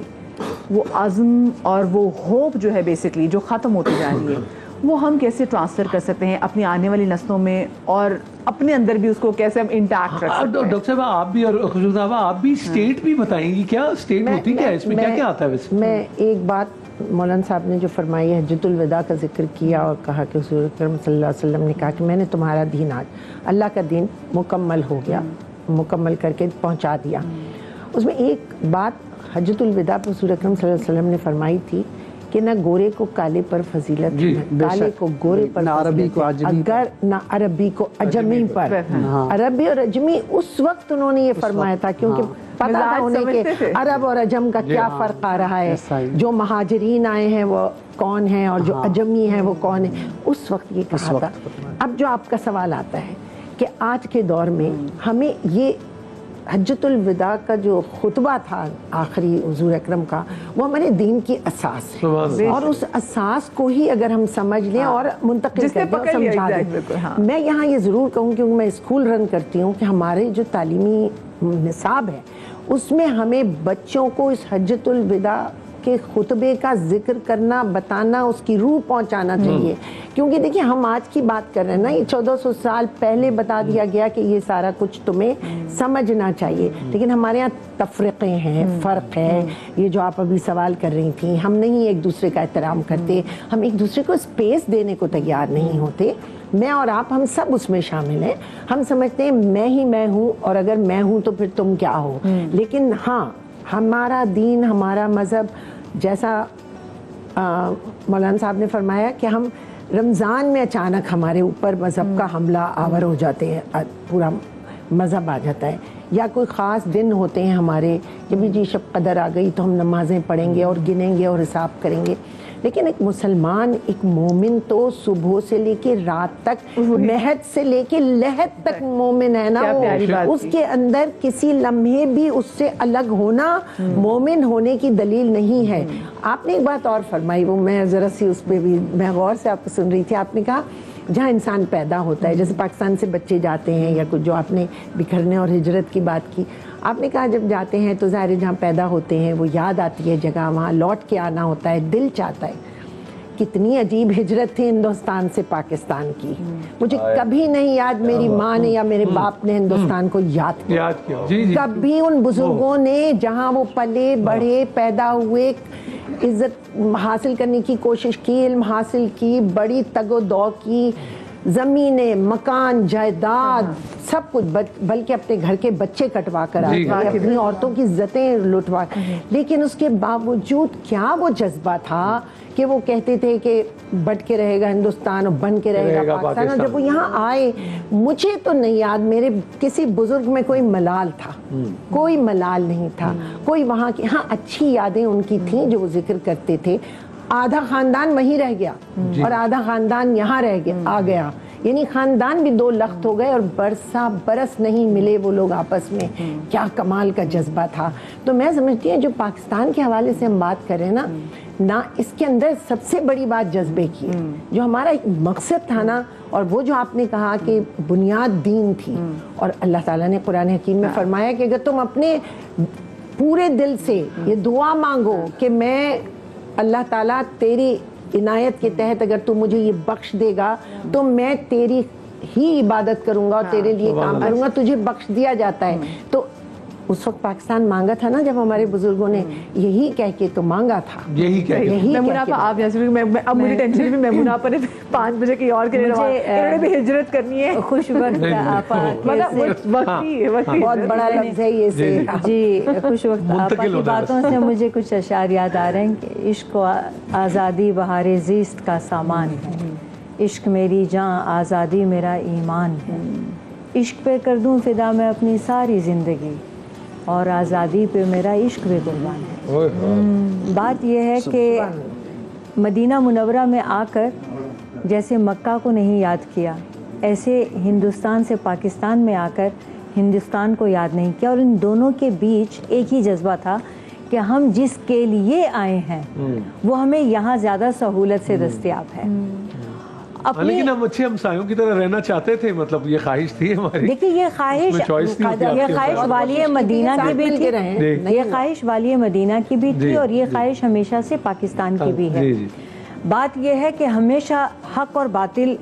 وہ عزم اور وہ ہوپ جو ہے بیسکلی جو ختم ہوتی جا رہی ہے، وہ ہم کیسے ٹرانسفر کر سکتے ہیں اپنی آنے والی نسلوں میں، اور اپنے اندر بھی اس کو کیسے ہم انٹیکٹ رکھ سکتے ہیں؟ ڈاکٹر صاحب آپ بھی اور خوشبو صاحبہ آپ بھی اسٹیٹ بھی بتائیں گی، کیا اسٹیٹ ہوتی کیا ہے، اس میں کیا کیا آتا ہے ویسے؟ میں ایک بات مولانا صاحب نے جو فرمائی ہے، حجۃ الوداع کا ذکر کیا اور کہا کہ حضور اکرم صلی اللہ علیہ وسلم نے کہا کہ میں نے تمہارا دین آج اللہ کا دین مکمل ہو گیا، مکمل کر کے پہنچا دیا۔ اس میں ایک بات حجۃ الوداع پر حضور اکرم صلی اللہ علیہ وسلم نے فرمائی تھی کہ نہ گورے کو کالے پر فضیلت، کالے کو گورے پر، اگر نہ عربی کو اجمی پر۔ عربی اور اجمی اس وقت انہوں نے یہ فرمایا تھا کیونکہ پتہ تھا انہیں کہ عرب اور عجم کا کیا فرق آ رہا ہے، جو مہاجرین آئے ہیں وہ کون ہیں اور جو اجمی ہیں وہ کون ہیں، اس وقت یہ کہا تھا۔ اب جو آپ کا سوال آتا ہے کہ آج کے دور میں ہمیں یہ حجۃ الوداع کا جو خطبہ تھا آخری حضور اکرم کا، وہ ہمارے دین کی اساس ہے، اور اس اساس کو ہی اگر ہم سمجھ لیں اور منتقل کر دیں، سمجھا دیں۔ میں یہاں یہ ضرور کہوں کیونکہ میں اسکول رن کرتی ہوں کہ ہمارے جو تعلیمی نصاب ہے اس میں ہمیں بچوں کو اس حجۃ الوداع کے خطبے کا ذکر کرنا، بتانا، اس کی روح پہنچانا چاہیے، کیونکہ دیکھیں ہم آج کی بات کر رہے ہیں نا، یہ 1400 سال پہلے بتا دیا گیا کہ یہ سارا کچھ تمہیں سمجھنا چاہیے، لیکن ہمارے یہاں تفرقے ہیں، فرق ہے، یہ جو آپ ابھی سوال کر رہی تھیں، ہم نہیں ایک دوسرے کا احترام کرتے، ہم ایک دوسرے کو اسپیس دینے کو تیار نہیں ہوتے۔ میں اور آپ ہم سب اس میں شامل ہیں، ہم سمجھتے ہیں میں ہی میں ہوں، اور اگر میں ہوں تو پھر تم کیا ہو، لیکن ہاں ہمارا دین، ہمارا مذہب، جیسا مولانا صاحب نے فرمایا کہ ہم رمضان میں اچانک ہمارے اوپر مذہب کا حملہ آور ہو جاتے ہیں، پورا مذہب آ جاتا ہے، یا کوئی خاص دن ہوتے ہیں ہمارے کہ بھی جی شب قدر آ گئی تو ہم نمازیں پڑھیں گے اور گنیں گے اور حساب کریں گے. لیکن ایک مسلمان، ایک مومن تو صبح سے لے کے رات تک، مہد سے لے کے لحد تک مومن ہے نا. اس کے اندر کسی لمحے بھی اس سے الگ ہونا مومن ہونے کی دلیل نہیں ہے. آپ نے ایک بات اور فرمائی، وہ میں ذرا سی اس پہ بھی میں غور سے آپ کو سن رہی تھی. آپ نے کہا جہاں انسان پیدا ہوتا ہے، جیسے پاکستان سے بچے جاتے ہیں یا کچھ جو آپ نے بکھرنے اور ہجرت کی بات کی، آپ نے کہا جب جاتے ہیں تو ظاہر جہاں پیدا ہوتے ہیں وہ یاد آتی ہے جگہ، وہاں لوٹ کے آنا ہوتا ہے، دل چاہتا ہے. کتنی عجیب ہجرت تھی ہندوستان سے پاکستان کی. مجھے کبھی نہیں یاد میری ماں نے یا میرے باپ نے ہندوستان کو یاد کیا. کبھی ان بزرگوں نے جہاں وہ پلے بڑھے، پیدا ہوئے، عزت حاصل کرنے کی کوشش کی، علم حاصل کی، بڑی تگ و دو کی، زمینیں، مکان، جائیداد، سب کچھ، بلکہ اپنے گھر کے بچے کٹوا کر آتے ہیں، اپنی عورتوں کی عزتیں لٹوا. لیکن اس کے باوجود کیا وہ جذبہ تھا کہ وہ کہتے تھے کہ بٹ کے رہے گا ہندوستان اور بن کے رہے گا پاکستان. اور جب وہ یہاں آئے، مجھے تو نہیں یاد میرے کسی بزرگ میں کوئی ملال تھا، کوئی ملال نہیں تھا. کوئی وہاں کی، ہاں اچھی یادیں ان کی تھیں جو وہ ذکر کرتے تھے. آدھا خاندان وہیں رہ گیا اور آدھا خاندان یہاں رہ گیا، آ گیا. یعنی خاندان بھی دو لخت ہو گئے اور برسا برس نہیں ملے وہ لوگ آپس میں. کیا کمال کا جذبہ تھا. تو میں سمجھتی ہوں جو پاکستان کے حوالے سے ہم بات کریں نا اس کے اندر سب سے بڑی بات جذبے کی ہے. جو ہمارا ایک مقصد تھا نا، اور وہ جو آپ نے کہا کہ بنیاد دین تھی، اور اللہ تعالیٰ نے قرآن حکیم میں فرمایا کہ اگر تم اپنے پورے دل سے یہ دعا مانگو کہ میں اللہ تعالیٰ تیری عنایت کے تحت اگر تو مجھے یہ بخش دے گا تو میں تیری ہی عبادت کروں گا اور تیرے لیے کام کروں گا، تجھے بخش دیا جاتا ہے. تو اس وقت پاکستان مانگا تھا نا جب ہمارے بزرگوں نے یہی کہہ کے تو مانگا تھا. آپ اب مجھے ٹینشن بھی میمونہ آپا نے 5 بجے کی اور کے لیے انہوں نے بھی ہجرت کرنی ہے. خوش وقت آپا بہت بڑا لفظ ہے یہ سے. جی خوش وقت آپا کی باتوں سے مجھے کچھ اشعار یاد آ رہے ہیں کہ عشق و آزادی بہار زیست کا سامان ہے، عشق میری جاں آزادی میرا ایمان ہے، عشق پہ کر دوں فدا میں اپنی ساری زندگی اور آزادی پہ میرا عشق بھی قربان ہے. بات یہ ہے کہ مدینہ منورہ میں آ کر جیسے مکہ کو نہیں یاد کیا، ایسے ہندوستان سے پاکستان میں آ کر ہندوستان کو یاد نہیں کیا. اور ان دونوں کے بیچ ایک ہی جذبہ تھا کہ ہم جس کے لیے آئے ہیں وہ ہمیں یہاں زیادہ سہولت سے دستیاب ہے. لیکن ہم اچھے ہمسایوں کی طرح رہنا چاہتے تھے، مطلب یہ خواہش تھی ہماری. دیکھیے یہ خواہش والی مدینہ کی بھی تھی، یہ خواہش والی مدینہ کی بھی تھی، اور یہ خواہش ہمیشہ سے پاکستان کی بھی ہے. بات یہ ہے کہ ہمیشہ حق اور باطل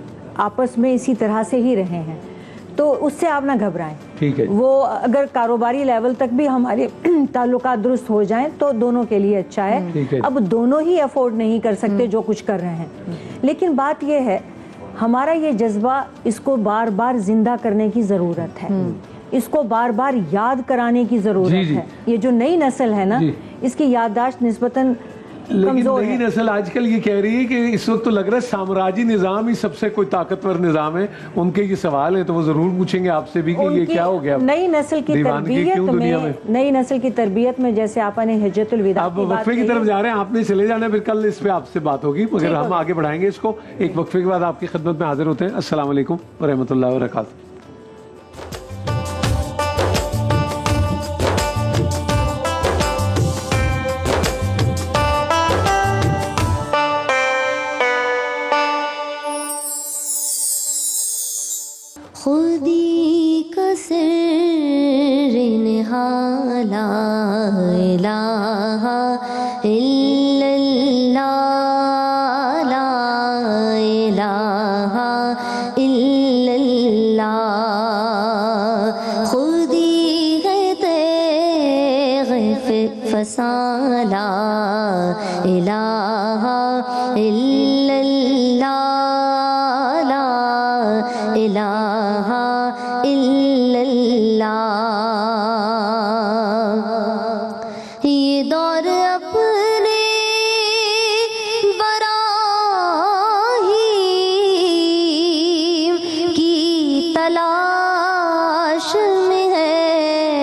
آپس میں اسی طرح سے ہی رہے ہیں، تو اس سے آپ نہ گھبرائیں. وہ اگر کاروباری لیول تک بھی ہمارے تعلقات درست ہو جائیں تو دونوں کے لیے اچھا ہے. اب دونوں ہی افورڈ نہیں کر سکتے جو کچھ کر رہے ہیں، لیکن بات یہ ہے ہمارا یہ جذبہ، اس کو بار بار زندہ کرنے کی ضرورت ہے، اس کو بار بار یاد کرانے کی ضرورت ہے. یہ جو نئی نسل ہے نا، اس کی یادداشت نسبتاً لیکن نئی نسل آج کل یہ کہہ رہی ہے کہ اس وقت تو لگ رہا ہے سامراجی نظام ہی سب سے کوئی طاقتور نظام ہے. ان کے یہ سوال ہے تو وہ ضرور پوچھیں گے آپ سے بھی کہ یہ کیا ہو گیا. نئی نسل کی تربیت میں جیسے آپ نے حجت الوداع اب وقفے کی طرف جا رہے ہیں، آپ نے چلے جانا، پھر کل اس پہ آپ سے بات ہوگی، مگر ہم آگے بڑھائیں گے اس کو. ایک وقفے کے بعد آپ کی خدمت میں حاضر ہوتے ہیں. السلام علیکم ورحمۃ اللہ وبرکاتہ. خودی کا سر نہا لا الہ الا اللہ، لا الہ الا اللہ. خودی ہے تیغ فسان، لا الہ الا اللہ، لا الہ الا اللہ. یہ دور اپنے براہیم کی تلاش میں ہے،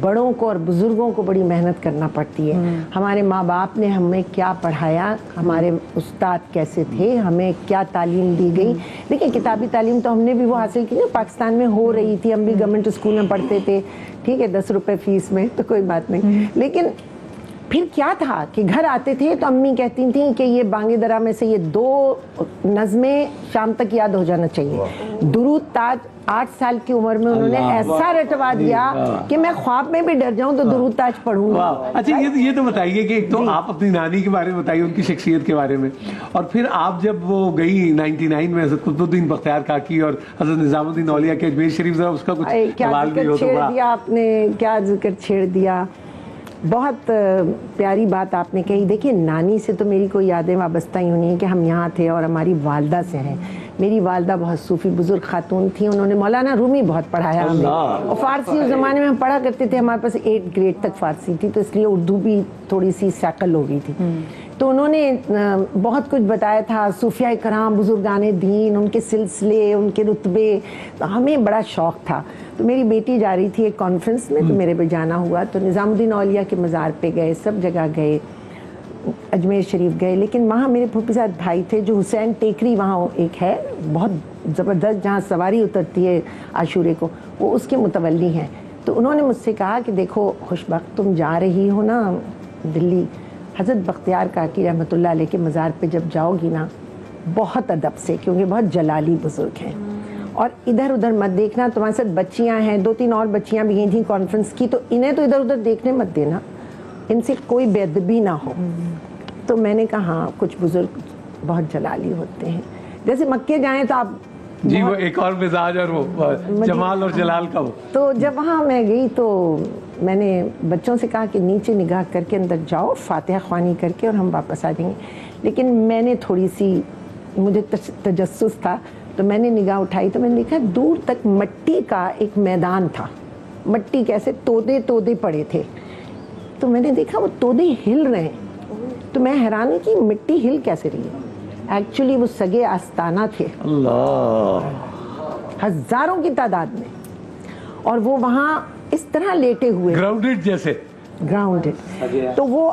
بڑوں کو اور بزرگوں کو بڑی محنت کرنا پڑتی ہے. ہمارے ماں باپ نے ہمیں کیا پڑھایا, ہمارے استاد کیسے تھے, ہمیں کیا تعلیم دی گئی. دیکھیں کتابی تعلیم تو ہم نے بھی وہ حاصل کی نا, پاکستان میں ہو رہی تھی, ہم بھی گورنمنٹ اسکول میں پڑھتے تھے, ٹھیک ہے 10 روپے فیس میں تو کوئی بات نہیں. لیکن پھر کیا تھا کہ گھر آتے تھے تو امی کہتی تھیں کہ یہ بانگی درا میں سے یہ 2 نظمیں شام تک یاد ہو جانا چاہیے. درود تاج 8 سال کی عمر میں انہوں نے ایسا رٹوا دیا کہ میں خواب میں بھی ڈر جاؤں تو درود تاج پڑھوں گا. اچھا یہ تو بتائیے کہ ایک تو آپ اپنی نانی کے بارے میں بتائیے, ان کی شخصیت کے بارے میں, اور پھر آپ جب وہ گئی 99 میں حضرت قطب الدین بختیار کاکی اور حضرت نظام الدین اولیاء کے اجمیر شریف, ذرا اس کا کچھ سوال بھی ہو تو چھیڑ دیا آپ نے, کیا ذکر چھیڑ دیا. بہت پیاری بات آپ نے کہی. دیکھیے نانی سے تو میری کوئی یادیں وابستہ ہی ہونی ہے کہ ہم یہاں تھے, اور ہماری والدہ سے ہیں. میری والدہ بہت صوفی بزرگ خاتون تھیں, انہوں نے مولانا رومی بہت پڑھایا ہمیں, اور فارسی اس زمانے میں ہم پڑھا کرتے تھے, ہمارے پاس 8 گریڈ تک فارسی تھی, تو اس لیے اردو بھی تھوڑی سی سیکل ہو گئی تھی. تو انہوں نے بہت کچھ بتایا تھا, صوفیاء کرام, بزرگان دین, ان کے سلسلے, ان کے رتبے, تو ہمیں بڑا شوق تھا. تو میری بیٹی جا رہی تھی ایک کانفرنس میں, تو میرے پہ جانا ہوا, تو نظام الدین اولیاء کے مزار پہ گئے, سب جگہ گئے, اجمیر شریف گئے. لیکن وہاں میرے پھوپھی صاحب بھائی تھے جو حسین ٹیکری وہاں ایک ہے بہت زبردست, جہاں سواری اترتی ہے عاشورے کو, وہ اس کے متولی ہیں. تو انہوں نے مجھ سے کہا کہ دیکھو خوش بخت, تم جا رہی ہو نا دلی, حضرت بختیار کاکی رحمۃ اللہ علیہ کے مزار پہ جب جاؤ گی نا, بہت ادب سے, کیونکہ بہت جلالی بزرگ ہیں, اور ادھر ادھر مت دیکھنا. تمہارے ساتھ بچیاں ہیں, 2-3 اور بچیاں بھی گئی تھیں کانفرنس کی, تو انہیں تو ادھر ادھر دیکھنے مت دینا, ان سے کوئی بے ادبی نہ ہو. تو میں نے کہا ہاں کچھ بزرگ بہت جلالی ہوتے ہیں, جیسے مکے جائیں تو آپ جی وہ ایک اور مزاج اور وہ جمال اور جلال کا وہ. تو جب وہاں میں گئی تو میں نے بچوں سے کہا کہ نیچے نگاہ کر کے اندر جاؤ, فاتحہ خوانی کر کے, اور ہم واپس آ جائیں گے. لیکن میں نے تھوڑی سی, مجھے تجسس تھا, تو میں نے نگاہ اٹھائی تو میں نے دیکھا دور تک مٹی کا ایک میدان تھا, مٹی کیسے تودے پڑے تھے. تو میں نے دیکھا وہ تودے ہل رہے ہیں, تو میں حیران ہوئی کہ مٹی ہل کیسے رہی ہے. ایکچولی وہ سگے آستانہ تھے, اللہ, ہزاروں کی تعداد میں, اور وہ وہاں اس طرح لیٹے ہوئے, گراؤنڈڈ جیسے, گراؤنڈڈ. تو وہ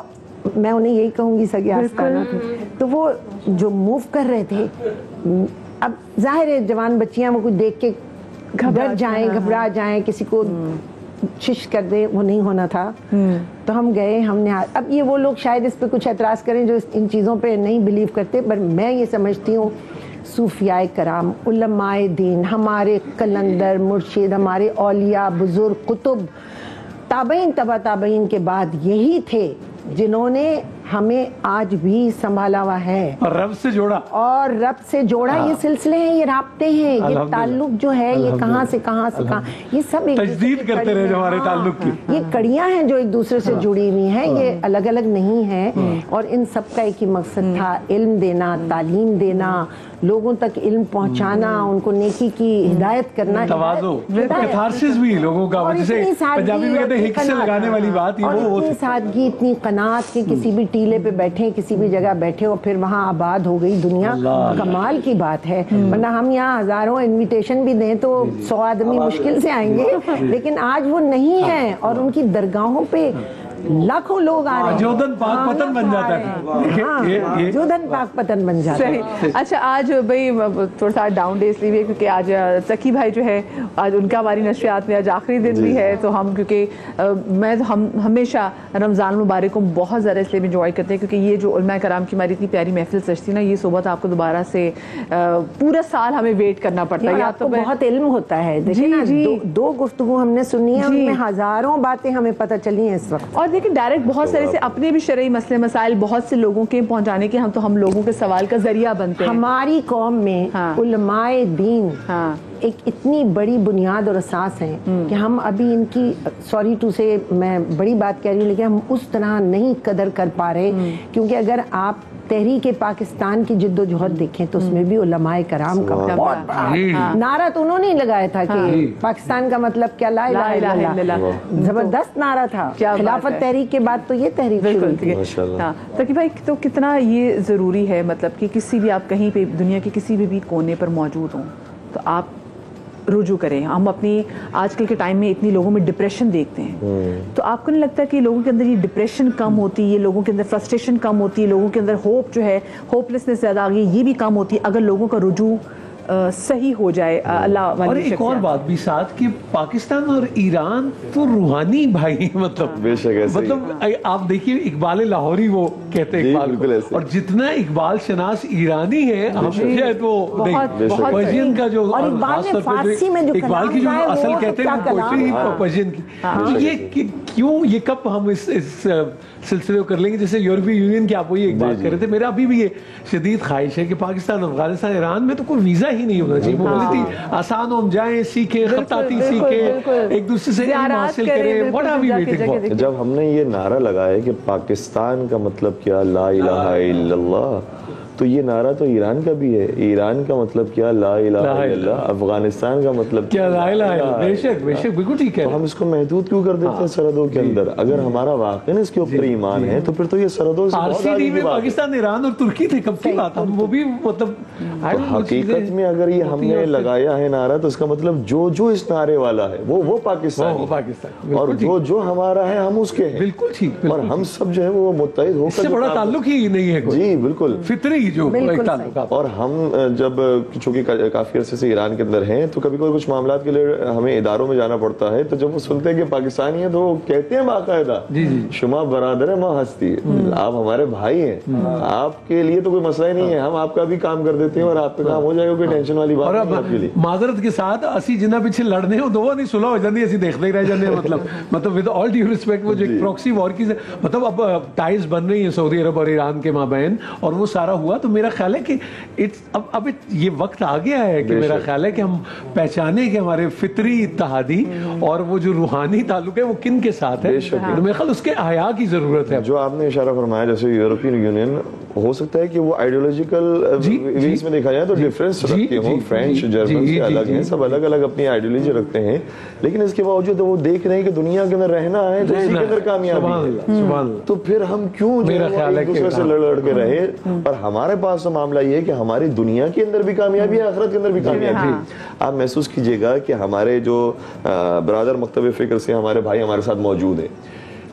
میں انہیں یہی کہوں گی سگے آستانہ تھے. تو وہ جو موو کر رہے تھے, اب ظاہر ہے جوان بچیاں وہ کچھ دیکھ کے ڈر جائیں, گھبرا جائیں, کسی کو شش کر دیں, وہ نہیں ہونا تھا. تو ہم گئے, ہم نے, اب یہ وہ لوگ شاید اس پہ کچھ اعتراض کریں جو ان چیزوں پہ نہیں بلیو کرتے, پر میں یہ سمجھتی ہوں صوفیاء کرام, علماء دین, ہمارے قلندر مرشد, ہمارے اولیاء بزرگ قطب, تابعین تبع تابعین کے بعد یہی تھے جنہوں نے ہمیں آج بھی سنبھالا ہوا ہے, اور رب سے جوڑا, اور رب سے جوڑا. یہ سلسلے ہیں, یہ رابطے ہیں, یہ تعلق جو ہے یہ کہاں سے کہاں, یہ سب تجدید کرتے رہے ہمارے تعلق کی. یہ کڑیاں ہیں جو ایک دوسرے سے جڑی ہوئی ہیں, یہ الگ الگ نہیں ہیں. اور ان سب کا ایک ہی مقصد تھا, علم دینا, تعلیم دینا, لوگوں تک علم پہنچانا, ان کو نیکی کی ہدایت کرنا, تواضع, کیتھارسس بھی لوگوں کا, جسے پنجابی میں کہتے ہیں ہک سے لگانے والی بات, یہ وہ اتنی سادگی, اتنی قناعت کہ کسی بھی ٹیلے پہ بیٹھے, کسی بھی جگہ بیٹھے, اور پھر وہاں آباد ہو گئی دنیا. کمال کی بات ہے. ورنہ ہم یہاں ہزاروں انویٹیشن بھی دیں تو 100 آدمی مشکل سے آئیں گے, لیکن آج وہ نہیں ہیں, اور ان کی درگاہوں پہ لاکھوں لوگ آ رہے ہیں. جودن پاک پتن بن جاتا ہے, جودن پاک پتن بن جاتا ہے. اچھا آج بھائی تھوڑا سا ڈاؤن ڈے اس لیے کیونکہ آج سکی بھائی جو ہے آج ان کا ہماری نشریات میں آج آخری دن بھی ہے, تو ہم کیونکہ ہم ہمیشہ رمضان المبارک کو بہت زیادہ اس لیے انجوائے کرتے ہیں کیونکہ یہ جو علماء کرام کی ہماری اتنی پیاری محفل سجتی نا, یہ صحبت آپ کو دوبارہ سے پورا سال ہمیں ویٹ کرنا پڑتا ہے. آپ کو بہت علم ہوتا ہے, دیکھیں نا 2 گفتگو ہم نے سنی ہے, ان میں ہزاروں باتیں ہمیں پتہ چلی ہیں اس وقت. اور دیکھیں ڈائریکٹ بہت سارے سے اپنے بھی شرعی مسئلے مسائل بہت سے لوگوں کے پہنچانے کے, ہم لوگوں کے سوال کا ذریعہ بنتے ہیں. ہماری قوم میں علماء دین ایک اتنی بڑی بنیاد اور اساس ہیں کہ ہم ابھی ان کی, سوری ٹو سے میں بڑی بات کہہ رہی ہوں, لیکن ہم اس طرح نہیں قدر کر پا رہے. کیونکہ اگر آپ تحریک پاکستان کی جد و جہد دیکھیں تو اس میں بھی علماء کرام کا بہت بڑا نعرہ تو انہوں نے لگایا تھا کہ پاکستان کا مطلب کیا, لا الہ الا اللہ, زبردست نعرہ تھا. خلافت تحریک کے بعد تو یہ تحریک شروع تھی. تقی بھائی تو کتنا یہ ضروری ہے, مطلب کہ کسی بھی آپ کہیں پہ دنیا کے کسی بھی کونے پر موجود ہوں تو آپ رجوع کریں. ہم اپنی آج کل کے ٹائم میں اتنی لوگوں میں ڈپریشن دیکھتے ہیں, تو آپ کو نہیں لگتا کہ لوگوں کے اندر یہ ڈپریشن کم ہوتی ہے, لوگوں کے اندر فرسٹریشن کم ہوتی ہے, لوگوں کے اندر ہوپ جو ہے, ہوپلیسنس زیادہ آ گئی, یہ بھی کم ہوتی ہے اگر لوگوں کا رجوع صحیح ہو جائے اللہ والی. اور ایک اور بات بھی ساتھ کہ پاکستان اور ایران تو روحانی بھائی, مطلب آپ دیکھیے اقبال لاہوری وہ کہتے ہیں اقبال, اور جتنا اقبال شناس ایرانی ہے ہم شاید وہ پرشین کا جو اقبال کی جو اصل کہتے ہیں پوئٹری پرشین کی, یہ کیوں, یہ کب ہم اس سلسلے کو کر لیں گے جیسے یورپی یونین کی آپ وہی ایک بات کر رہے تھے. میرا ابھی بھی یہ شدید خواہش ہے کہ پاکستان افغانستان ایران میں تو کوئی ویزا ہی نہیں ہونا چاہیے, موبلٹی آسان ہو, ہم جائیں سیکھیں, خطاطی سیکھیں, ایک دوسرے سے علم حاصل کریں. What are we waiting for؟ جب ہم نے یہ نعرہ لگایا کہ پاکستان کا مطلب کیا لا الہ الا اللہ, تو یہ نعرہ تو ایران کا بھی ہے. ایران کا مطلب کیا لا الہ الا اللہ, افغانستان کا مطلب کیا لا الہ الا اللہ. بے شک بے شک, بالکل ٹھیک ہے. ہم اس کو محدود کیوں کر دیتے ہیں سرحدوں کے اندر؟ اگر ہمارا واقعی اس کے اوپر ایمان ہے تو پھر تو یہ سرحدوں سے بہت آگے کی بات ہے. پاکستان ایران اور ترکی تھے کب کی بات, ہم وہ بھی مطلب حقیقت میں اگر یہ ہم نے لگایا ہے نعرہ تو اس کا مطلب جو اس نعرے والا ہے وہ پاکستان, اور جو ہمارا ہے ہم اس کے ہیں. بالکل ٹھیک, اور ہم سب جو ہے وہ متحد ہو کر, اس سے بڑا تعلق ہی نہیں ہے. جی بالکل فطری جو تعلق. اور ہم جب چونکہ کافی عرصے سے ایران کے اندر ہیں تو کبھی کچھ معاملات کے لیے ہمیں اداروں میں جانا پڑتا ہے, تو جب وہ سنتے ہیں کہ پاکستانی ہیں تو وہ کہتے ہیں باقاعدہ شما برادر ہے ماں ہستی ہے, آپ ہمارے بھائی ہیں, آپ کے لیے تو کوئی مسئلہ ہی نہیں ہے, ہم آپ کا بھی کام کر دیتے ہیں اور آپ کا کام ہو جائے گا, کوئی ٹینشن والی بات نہیں آپ کے لیے. معذرت کے ساتھ اسی جنہ پیچھے لڑنے ہو دو نہیں صلح ہو جاتی, اسی دیکھتے ہی رہ جاتے ہیں. مطلب ود آل ڈیو ریسپیکٹ, وہ جو ایک پروکسی وار کی مطلب اب ٹائز بن رہی ہیں سعودی عرب اور ایران کے مابین, اور وہ سارا ہوا, تو میرا خیال ہے کہ اب یہ وقت آ گیا ہے کہ میرا خیال ہے کہ ہم پہچانے کہ ہمارے فطری اتحادی اور وہ جو روحانی تعلق ہے وہ کن کے ساتھ ہے. میرا خیال اس کے احیا کی ضرورت ہے. جو آپ نے اشارہ فرمایا جیسے یورپین یونین, ہو سکتا ہے کہ وہ آئیڈیولوجیکل ویز میں دیکھا جائے تو ڈفرینس رکھتے ہوں, فرینچ جرمن سے الگ ہیں, سب الگ الگ اپنی آئیڈیولوجی رکھتے ہیں, لیکن اس کے باوجود وہ دیکھ رہے ہیں کہ دنیا کے اندر رہنا ہے تو اسی کے اندر کامیابی ہے, تو پھر ہم کیوں ایک دوسرے سے لڑ کے رہے. اور ہمارے پاس تو معاملہ یہ ہے کہ ہماری دنیا کے اندر بھی کامیابی ہے, آخرت کے اندر بھی کامیابی ہے. آپ محسوس کیجئے گا کہ ہمارے جو برادر مکتب فکر سے ہمارے بھائی ہمارے ساتھ موجود ہیں,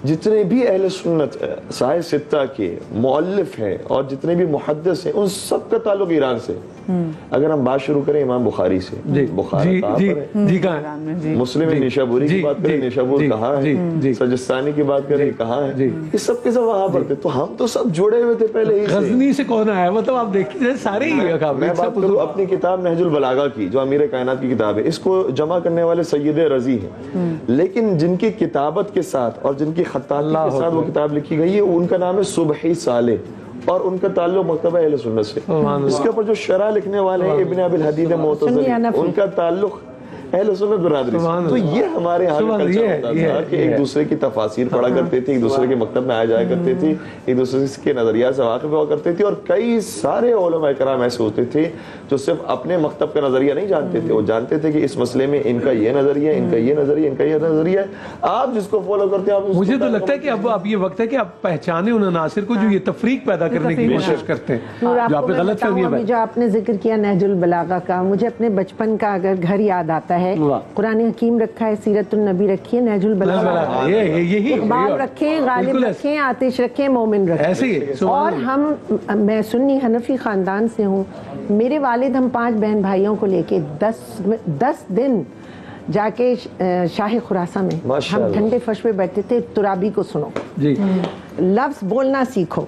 جتنے بھی اہل سنت سائے ستہ کے مؤلف ہیں اور جتنے بھی محدث ہیں, ان سب کا تعلق ایران سے. اگر ہم بات شروع کریں امام بخاری سے, بخاری مسلم نیشابوری کی بات کریں, نیشابور کہاں ہے, سجستانی کی بات کریں کہاں ہے, یہ سب کے سب وہاں پر تھے. تو ہم تو سب جڑے ہوئے تھے پہلے ہی. غزنی سے کون آیا, مطلب آپ دیکھیے سارے ہی. میں بات کروں اپنی کتاب نہج البلاغہ کی, جو امیر کائنات کی کتاب ہے, اس کو جمع کرنے والے سید رضی ہیں, لیکن جن کی کتابت کے ساتھ اور جن کی خطاطی کے ساتھ وہ کتاب لکھی گئی ہے, ان کا نام ہے صبحی صالح, اور ان کا تعلق مکتبہ اہل سنت سے. اس کے اوپر جو شرح لکھنے والے ہیں ابن ابی الحدید معتزلی, ان کا تعلق اہل سنت برادری سے. تو یہ ہمارے یہاں کا کلچر ہوتا تھا کہ ایک دوسرے کی تفاسیر پڑھا کرتے تھے, ایک دوسرے کے مکتب میں آیا جایا کرتے تھے, ایک دوسرے کے نظریات سے واقف ہوا کرتے تھے. اور کئی سارے علماء کرام ایسے ہوتے تھے جو صرف اپنے مکتب کا نظریہ نہیں جانتے تھے, وہ جانتے تھے کہ اس مسئلے میں ان کا یہ نظریہ, ان کا یہ نظریہ, ان کا یہ نظریہ ہے. آپ جس کو فالو کرتے ہیں, مجھے تو لگتا ہے کہ اب یہ وقت ہے کہ آپ پہچانے ان عناصر کو جو یہ تفریق پیدا کرنے کی کوشش کرتے ہیں, جو آپ غلط فہمی ہے. جو آپ نے ذکر کیا نہج البلاغہ کا, مجھے اپنے بچپن کا اگر گھر یاد آتا ہے, قرآن حکیم رکھا ہے, سیرت النبی رکھی ہے, نہج البلاغہ, اقبال رکھیں, غالب رکھیں, آتش رکھیں, مومن رکھیں. اور میں سنی حنفی خاندان سے ہوں. میرے والد ہم 5 بہن بھائیوں کو لے کے 10 دن جا کے شاہ خراساں میں ہم ٹھنڈے فرش پہ بیٹھتے تھے. ترابی کو سنو, لفظ بولنا سیکھو,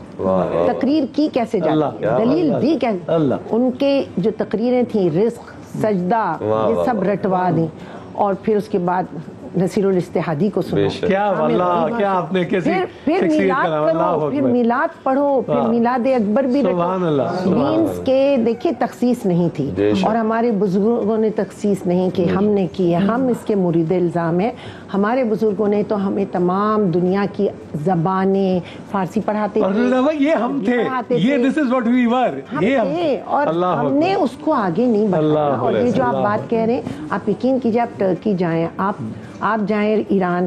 تقریر کی کیسے جاتی ہے, دلیل دی کیسے. ان کے جو تقریریں تھیں, رزق, سجدہ, یہ سب رٹوا دیں. اور پھر اس کے بعد نصیر الاستحادی کو سنو. کیا واللہ, کیا آپ نے کیسی شخصیت کرا. پھر میلاد پڑھو, پھر میلاد اکبر بھی رٹو. مینس کے دیکھیں تخصیص نہیں تھی, اور ہمارے بزرگوں نے تخصیص نہیں کہ ہم نے کی ہے, ہم اس کے مرید الزام ہیں. ہمارے بزرگوں نے تو ہمیں تمام دنیا کی زبانیں, فارسی پڑھاتے تھے, یہ ہم تھے, یہ this is what we were, یہ ہم تھے, اور ہم نے اس کو آگے نہیں بڑھایا. اور یہ جو آپ بات کہہ رہے ہیں, آپ یقین کیجئے, آپ ٹرکی جائیں, آپ جائیں ایران,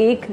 1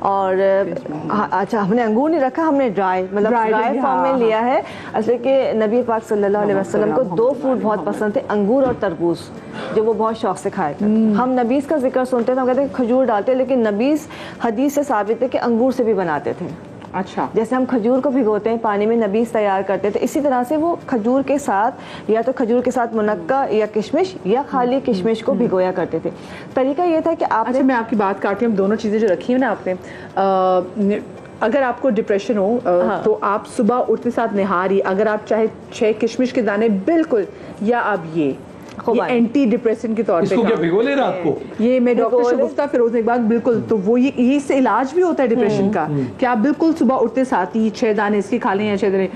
اور اچھا ہم نے انگور نہیں رکھا, ہم نے ڈرائی مطلب ڈرائی فارم میں لیا ہے. اصل کہ نبی پاک صلی اللہ علیہ وسلم کو 2 فروٹ بہت پسند تھے, انگور اور تربوز, جو وہ بہت شوق سے کھائے تھے. ہم نبیز کا ذکر سنتے تھے, ہم کہتے ہیں کھجور ڈالتے, لیکن نبیز حدیث سے ثابت ہے کہ انگور سے بھی بناتے تھے. اچھا, جیسے ہم کھجور کو بھگوتے ہیں پانی میں, نبیز تیار کرتے تھے, اسی طرح سے وہ کھجور کے ساتھ یا تو کھجور کے ساتھ منقع یا کشمش یا خالی کشمش کو بھگویا کرتے تھے. طریقہ یہ تھا کہ آپ اچھا میں آپ کی بات کاٹی ہوں, دونوں چیزیں جو رکھی ہیں نا آپ نے, اگر آپ کو ڈپریشن ہو تو آپ صبح اٹھتے ساتھ نہاری, اگر آپ چاہے 6 کشمش کے دانے بالکل, یا آپ یہ اینٹی ڈپریسنٹ کے طور پہ, اس کو کیا بھگو لے رات کو, یہ میں ڈاکٹر شگفتہ فیروز اقبال بالکل, تو وہ یہ اس سے علاج بھی ہوتا ہے ڈپریشن کا, کہ آپ بالکل صبح اٹھتے ساتھ ہی 6 دانے اس کے کھا لیں, یا 6 دانے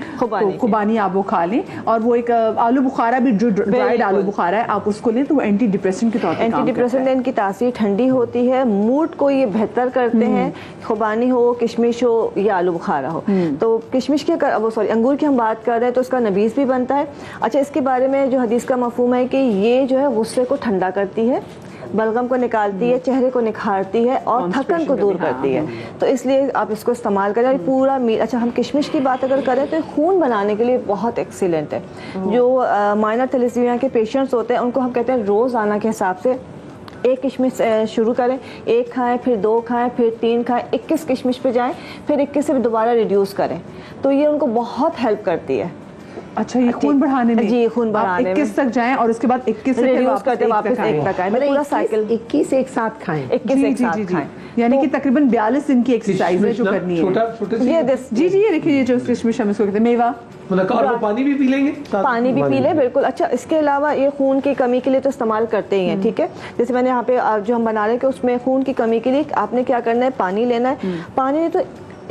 خوبانی آپ وہ کھا لیں, اور وہ ایک آلو بخارا بھی, جو ڈرائیڈ آلو بخارا ہے آپ اس کو لیں, تو وہ اینٹی ڈپریسنٹ کے طور پہ اینٹی ڈپریسنٹ, ان کی تاثیر ٹھنڈی ہوتی ہے, موڈ کو یہ بہتر کرتے ہیں, خوبانی ہو, کشمش ہو یا آلو بخارا ہو. تو کشمش کی انگور کی ہم بات کر رہے ہیں تو اس کا نبیز بھی بنتا ہے. اچھا اس کے بارے میں جو حدیث کا مفہوم ہے کہ یہ جو ہے غصے کو ٹھنڈا کرتی ہے, بلغم کو نکالتی ہے, چہرے کو نکھارتی ہے اور تھکن کو دور کرتی ہے, تو اس لیے آپ اس کو استعمال کریں. اور پورا اچھا ہم کشمش کی بات اگر کریں تو خون بنانے کے لیے بہت ایکسیلنٹ ہے. جو مائنر تھیلیسیمیا کے پیشنٹس ہوتے ہیں ان کو ہم کہتے ہیں روزانہ کے حساب سے 1 کشمش شروع کریں, 1 کھائیں, پھر 2 کھائیں, پھر 3 کھائیں, 21 کشمش پہ جائیں, پھر 21 سے دوبارہ ریڈیوس کریں, تو یہ ان کو بہت ہیلپ کرتی ہے. اچھا یہ خون بڑھانے میں, جی خون بڑھانے میں 21 تک جائیں اور اس کے بعد 21 سے ریڈیوس کرتے واپس 1 تک آئیں, پورا سائیکل 21 ایک ساتھ کھائیں, 21 ایک ساتھ کھائیں, یعنی کہ تقریباً 42 دن کی ایکسرسائز ہے جو کرنی ہے. جی یہ دیکھیے, یہ جو کشمش ہم اس کو کہتے ہیں میوہ, اور وہ پانی بھی پی لیں گے, پانی بھی پی لیں بالکل. اچھا اس کے علاوہ یہ خون کی کمی کے لیے تو استعمال کرتے ہی ہیں, ٹھیک ہے. جیسے میں نے یہاں پہ جو ہم بنا رہے ہیں کہ اس میں خون کی کمی کے لیے آپ نے کیا کرنا ہے, پانی لینا ہے. پانی میں تو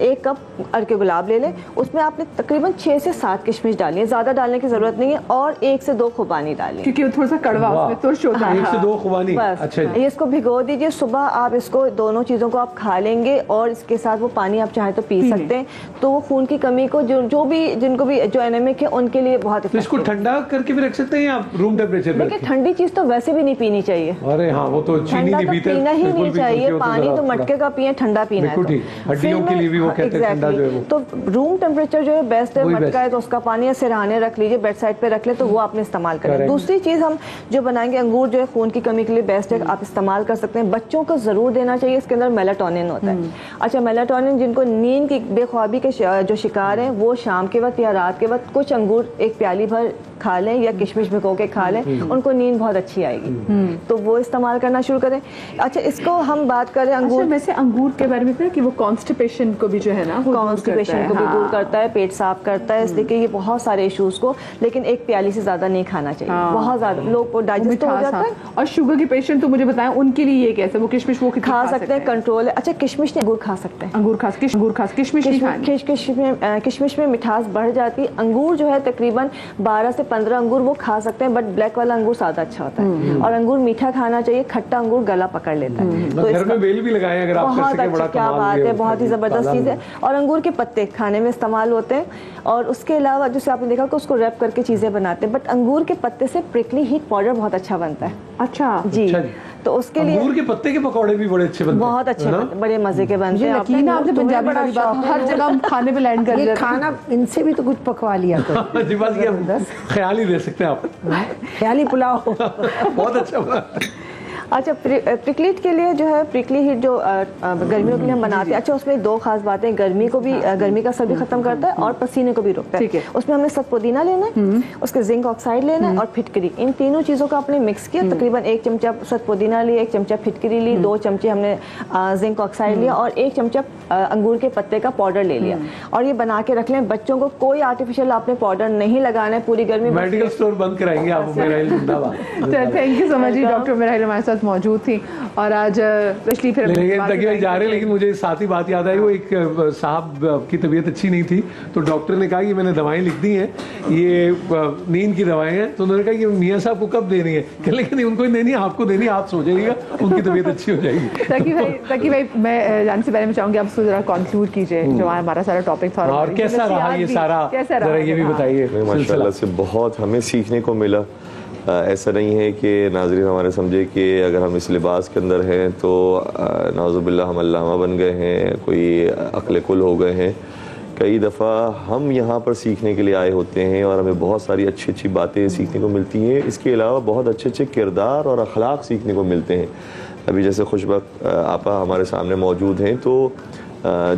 1 کپ ارک گلاب لے لیں, اس میں آپ نے تقریباً 6 سے 7 کشمش ڈالنی ہے, زیادہ ڈالنے کی ضرورت نہیں ہے, اور 1 سے 2 خوبانی ڈالیں, کیونکہ وہ تھوڑا سا کڑوا اس میں ترش ہوتا ہے. 1 سے 2 خوبانی, اچھا یہ اس کو بھگو دیجئے. صبح آپ اس کو دونوں چیزوں کو آپ کھا لیں گے, اور اس کے ساتھ وہ پانی آپ چاہیں تو پی سکتے ہیں, تو وہ خون کی کمی کو جو بھی جن کو بھی جو اینیمک ہے ان کے لیے بہت. تو اس کو ٹھنڈا کر کے بھی رکھ سکتے ہیں آپ روم ٹیمپریچر پہ؟ دیکھیں ٹھنڈی چیز تو ویسے بھی نہیں پینی چاہیے. ارے ہاں وہ تو چینی نہیں پیتے, پینا ہی نہیں چاہیے, پانی تو مٹکے کا پئیں, ٹھنڈا پینا ہے. ہڈیوں کے لیے بھی وہ کہتے ہیں ٹھنڈا جو ہے, تو روم ٹیمپریچر جو ہے بیسٹ ہے. مٹکا ہے تو اس کا پانی سرہانے رکھ لیجیے, بیڈ سائڈ پہ رکھ لیں, تو وہ آپ نے استعمال کریں. دوسری چیز ہم جو بنائیں گے, انگور جو ہے خون کی کمی کے لیے بیسٹ ہے, آپ استعمال کر سکتے ہیں. بچوں کو ضرور دینا چاہیے, اس کے اندر میلاٹونن ہوتا ہے. اچھا میلاٹونن, جن کو نیند کی بے خوابی کے جو شکار ہیں, وہ شام کے وقت یا رات کے وقت کچھ انگور 1 پیالی بھر کھا لیں یا کشمش بھگو کے کھا لیں, ان کو نیند بہت اچھی آئے گی, تو وہ استعمال کرنا شروع کریں. اچھا اس کو ہم بات کریں انگور, ویسے انگور کے بارے میں کہ وہ کانسٹیپیشن کو بھی جو ہے نا, کانسٹیپیشن کو بھی دور کرتا ہے, پیٹ صاف کرتا ہے, اس لیے کہ یہ بہت سارے ایشوز کو, لیکن 1 پیالی سے زیادہ نہیں کھانا چاہیے, بہت زیادہ لوگ کو ڈائجسٹ ہو جاتا ہے. اور شوگر کے پیشنٹ تو مجھے بتائیں ان کے لیے یہ کیسے, وہ کشمش وہ کھا سکتے ہیں, کنٹرول ہے. اچھا کشمش انگور کھا سکتے ہیں, انگور کھا کشمش میں مٹھاس بڑھ جاتی ہے. انگور جو ہے تقریباً 12 سے 15 انگور وہ کھا سکتے ہیں, بٹ بلیک والا انگور زیادہ اچھا ہوتا ہے, اور انگور میٹھا کھانا چاہیے, کھٹا انگور گلا پکڑ لیتا ہے. تو گھر میں بیل بھی لگائیں اگر آپ کر سکیں, بڑا کیا بات ہے, بہت ہی زبردست چیز ہے. اور انگور کے پتے کھانے میں استعمال ہوتے ہیں, اور اس کے علاوہ جیسے آپ نے دیکھا کہ اس کو ریپ کر کے چیزیں بناتے ہیں, بٹ انگور کے پتے سے پرکلی ہیٹ پاؤڈر بہت اچھا بنتا ہے. اچھا جی, تو اس کے لیے انگور کے پتے کے پکوڑے بھی بڑے اچھے بنتے ہیں, بہت اچھے بڑے مزے کے بنتے ہیں. یقین آپ سے پنجابی والی بات ہر جگہ کھانے پہ لینڈ کر لیتے, کھانا ان سے بھی تو کچھ پکوا لیا کرو. جی بس یہ خیال ہی دے سکتے ہیں آپ, خیالی پلاؤ بہت اچھا بنا. اچھا پرکلیٹ کے لیے جو ہے پرکلی ہیٹ جو گرمیوں کے لیے ہم بناتے ہیں, اچھا اس میں 2 خاص باتیں, گرمی کو بھی, گرمی کا اثر بھی ختم کرتا ہے اور پسینے کو بھی روکتا ہے. اس میں ہم نے ست پودینہ لینا ہے, اس کے زنک آکسائڈ لینا ہے, اور پھٹکری, ان تینوں چیزوں کو آپ نے مکس کیا. تقریباً 1 چمچہ ست پودینہ لی, 1 چمچہ پھٹکری لی, 2 چمچے ہم نے زنک آکسائڈ لیا, اور 1 چمچہ انگور کے پتے کا پاؤڈر لے لیا, اور یہ بنا کے رکھ لیں. بچوں کو کوئی آرٹیفیشیل آپ نے پاؤڈر نہیں لگانا ہے پوری گرمی. میڈیکل اسٹور بند کرائیں گے آپ. تھینک یو سو مچ جی, ڈاکٹر میراحیل ہمارے ساتھ موجود تھی, اور آج پچھلی پھر جا رہے, لیکن مجھے ساتھ ہی بات یاد آئی, وہ ایک صاحب کی طبیعت اچھی نہیں تھی, تو ڈاکٹر نے کہا کہ میں نے دوائیں لکھ دی ہیں, یہ نیند کی دوائیں ہیں, تو انہوں نے کہا کہ میاں صاحب کو کب دینی ہے, کہ لیکن ان کو دینی ہے, آپ کو دینی ہے, آپ سو جائیے گا, ان کی طبیعت اچھی ہو جائے گی. تاکہ بھائی میں جانے سے پہلے میں چاہوں گی آپ اس کو ذرا کنکلوڈ کیجیے, جو ہمارا سارا ٹاپک تھا, اور کیسا رہا یہ سارا, ذرا یہ بھی بتائیے. ماشاء اللہ سے بہت ہمیں سیکھنے کو ملا, ایسا نہیں ہے کہ ناظرین ہمارے سمجھے کہ اگر ہم اس لباس کے اندر ہیں تو نعوذ باللہ ہم علامہ بن گئے ہیں، کوئی عقل کل ہو گئے ہیں۔ کئی دفعہ ہم یہاں پر سیکھنے کے لیے آئے ہوتے ہیں اور ہمیں بہت ساری اچھی اچھی باتیں سیکھنے کو ملتی ہیں، اس کے علاوہ بہت اچھے اچھے کردار اور اخلاق سیکھنے کو ملتے ہیں۔ ابھی جیسے خوشبخت آپا ہمارے سامنے موجود ہیں، تو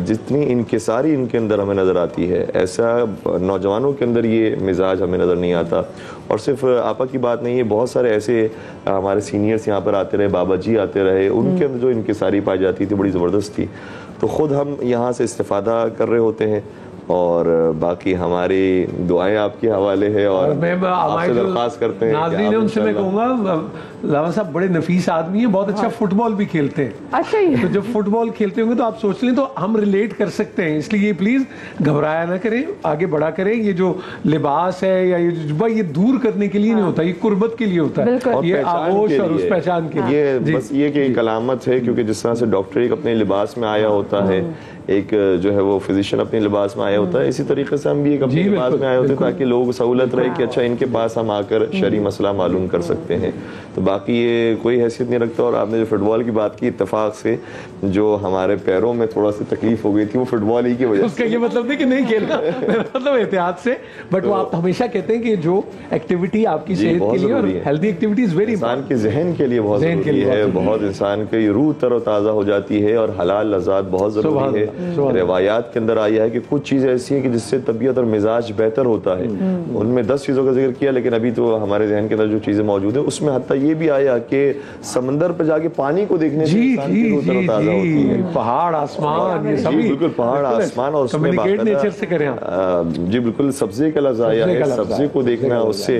جتنی انکساری ان کے اندر ہمیں نظر آتی ہے، ایسا نوجوانوں کے اندر یہ مزاج ہمیں نظر نہیں آتا۔ اور صرف آپا کی بات نہیں ہے، بہت سارے ایسے ہمارے سینئرز یہاں پر آتے رہے، بابا جی آتے رہے، ان کے اندر جو انکساری پائی جاتی تھی بڑی زبردست تھی۔ تو خود ہم یہاں سے استفادہ کر رہے ہوتے ہیں، اور باقی ہماری دعائیں آپ کے حوالے ہیں، اور آپ سے درخواست کرتے ہیں ناظرین ان سے میں کہوں گا لاما صاحب بڑے نفیس آدمی ہیں، بہت اچھا فٹ بال بھی کھیلتے ہیں۔ اچھا تو جب فٹ بال کھیلتے ہوں گے تو آپ سوچ لیں تو ہم ریلیٹ کر سکتے ہیں، اس لیے پلیز گھبرایا نہ کریں، آگے بڑھا کریں۔ یہ جو لباس ہے یا یہ جذبہ، یہ دور کرنے کے لیے نہیں ہوتا، یہ قربت کے لیے ہوتا ہے، یہ آغوش اور اس پہچان کے لیے۔ یہ بس یہ کہ ایک علامت ہے، کیونکہ جس طرح سے ڈاکٹر ایک اپنے لباس میں آیا ہوتا ہے، ایک جو ہے وہ فزیشین اپنے لباس میں آیا ہوتا ہے، اسی طریقے سے ہم بھی ایک اپنے لباس میں آئے ہوتے ہیں تاکہ لوگوں کو سہولت رہے کہ اچھا ان کے پاس ہم آ کر شرعی مسئلہ معلوم کر سکتے ہیں۔ تو باقی یہ کوئی حیثیت نہیں رکھتا۔ اور آپ نے جو فٹ بال کی بات کی، اتفاق سے جو ہمارے پیروں میں تھوڑا سی تکلیف ہو گئی تھی وہ فٹ بال ہی کی وجہ سے۔ اس کا یہ مطلب نہیں کہ نہیں کھیلنا، مطلب احتیاط سے، بٹ وہ آپ ہمیشہ کہتے ہیں کہ جو ایکٹیویٹی آپ کی صحت کے لیے اور ہیلدی ایکٹیویٹی از ویری انسان کے ذہن کے لیے بہت ضروری ہے، بہت انسان کی روح تر و تازہ ہو جاتی ہے، اور حلال لذات بہت ضروری ہے۔ روایات کے اندر آیا ہے کہ کچھ چیزیں ایسی ہیں کہ جس سے طبیعت اور مزاج بہتر ہوتا ہے، ان میں 10 چیزوں کا ذکر کیا، لیکن ابھی تو ہمارے ذہن کے اندر جو چیزیں موجود ہیں اس میں حتیٰ یہ بھی آیا کہ سمندر پہ جا کے پانی کو دیکھنے سے انسان کی روح تر و تازہ ہوتی ہے۔ پہاڑ آسمان، یہ سبھی بالکل پہاڑ آسمان، اور اس میں نیچر سے کریں جی بالکل سبزے کا لفظ آیا ہے، سبزے کو دیکھنا اس سے،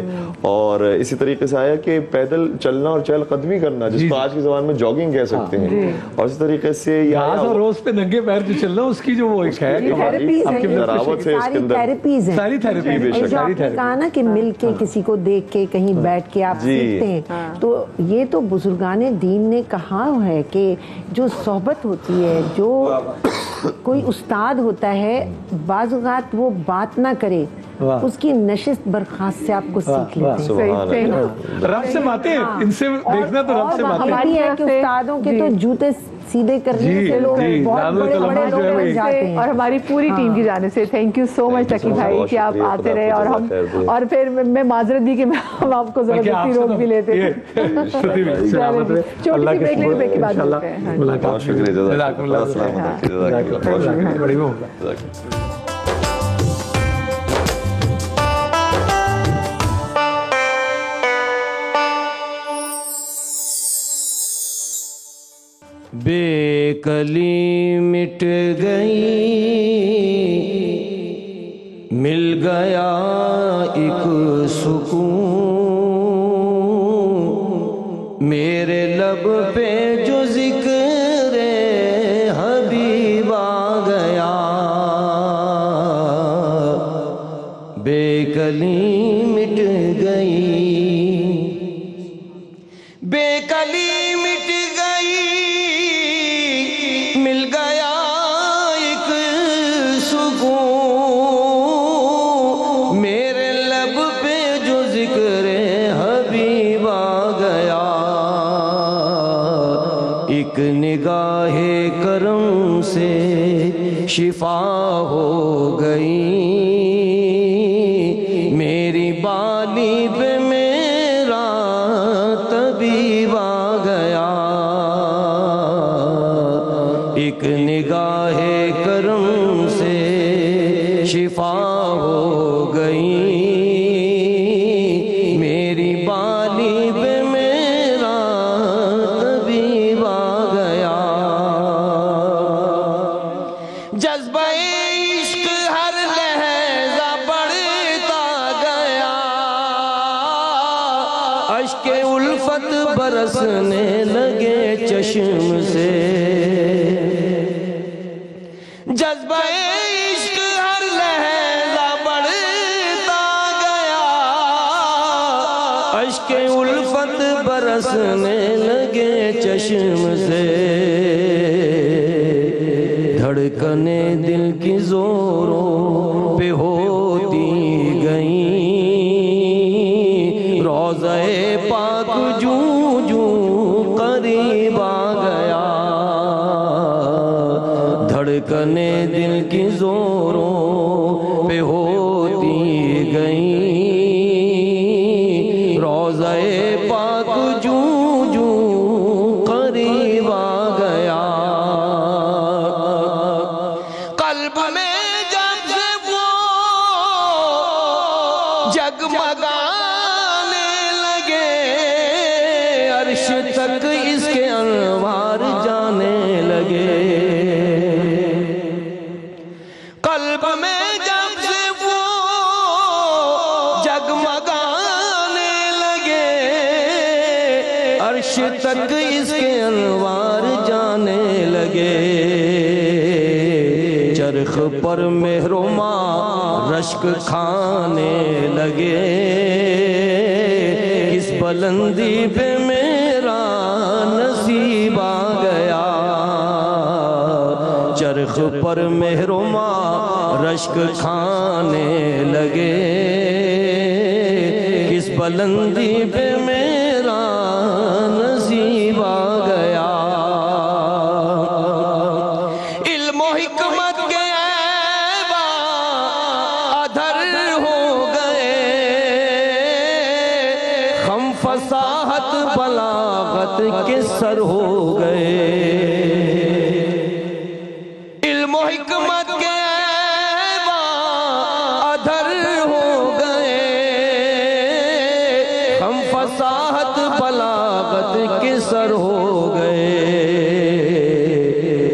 اور اسی طریقے سے آیا کہ پیدل چلنا اور چہل قدمی کرنا، جس کو آج کی زبان میں جاگنگ کہہ سکتے ہیں، اور اسی طریقے سے روز پہ ننگے پیر جو چلنا اس کی جو وہ ایک ہے ساری کہا نا کہ مل کے کسی کو دیکھ کے کہیں بیٹھ کے آپ سیکھتے ہیں، تو یہ تو بزرگان دین نے کہا ہے کہ جو صحبت ہوتی ہے، جو کوئی استاد ہوتا ہے، بعض اوقات وہ بات نہ کرے، اس کی نشست برخاست سے آپ کو سیکھ لیتے ہیں۔ رب سے باتیں ان سے دیکھنا تو رب سے باتیں ہے کہ استادوں کے تو جوتے سیدھے کرنے سے لوگ بہت بڑے بڑے لوگ بن جاتے ہیں۔ اور ہماری پوری ٹیم کی جانب سے تھینک یو سو مچ تقی بھائی کہ آپ آتے رہے، اور ہم اور پھر میں معذرت دی کہ ہم آپ کو زبردستی روک بھی لیتے ہیں۔ چھوٹی سی بریک کے بعد ملتے ہیں۔ بہت شکریہ۔ بے کلی مٹ گئی، مل گیا ایک سکون، میرے لب پہ جو ذکر حبیب آ گیا، بے کلی مٹ گئی، بے کلی مٹ گئی، مل گیا ایک سکون، میرے لب پہ جو ذکر حبیب آ گیا، ایک نگاہ کرم سے شفا ہو گئی، میری بالی پہ میرا طبیب آ گیا، ایک نگاہ کرم سے شفا ہو گئی، میری بالی پہ میرا طبیب آ گیا، جذبہ عشق ہر لحظہ بڑھتا گیا، اشک الفت برسنے لگے چشم سے، جذبہ عشق ہر لحظہ بڑھتا گیا، اشک الفت برسنے لگے چشم سے، دھڑکنیں دل کی زوروں پہ ہوتی گئیں، روضہ پاک جوں جوں قریب آ گیا دھڑکنے دل کی زوروں پہ ہوتی گئی روضہ پاک جوں جوں قریب آ گیا قلب میں جب سے وہ جگمگانے لگے عرش تک اس کے انوار جانے لگے قلب میں جب سے وہ جگمگانے لگے عرش تک اس کے انوار جانے لگے چرخ پر مہر و ماہ رشک کھانے لگے اس بلندی پہ میرا نصیب آ گیا چرخ پر مہر و ماہ رشک کھانے لگے اس بلندی پہ میرا نصیب آ گیا علم و حکمت کے ایبا ادھر ہو گئے خم فصاحت بلاغت کے سر ہو گئے علم و حکمت کے ایبا ادھر ہو گئے خم فصاحت بلاغت کے سر ہو گئے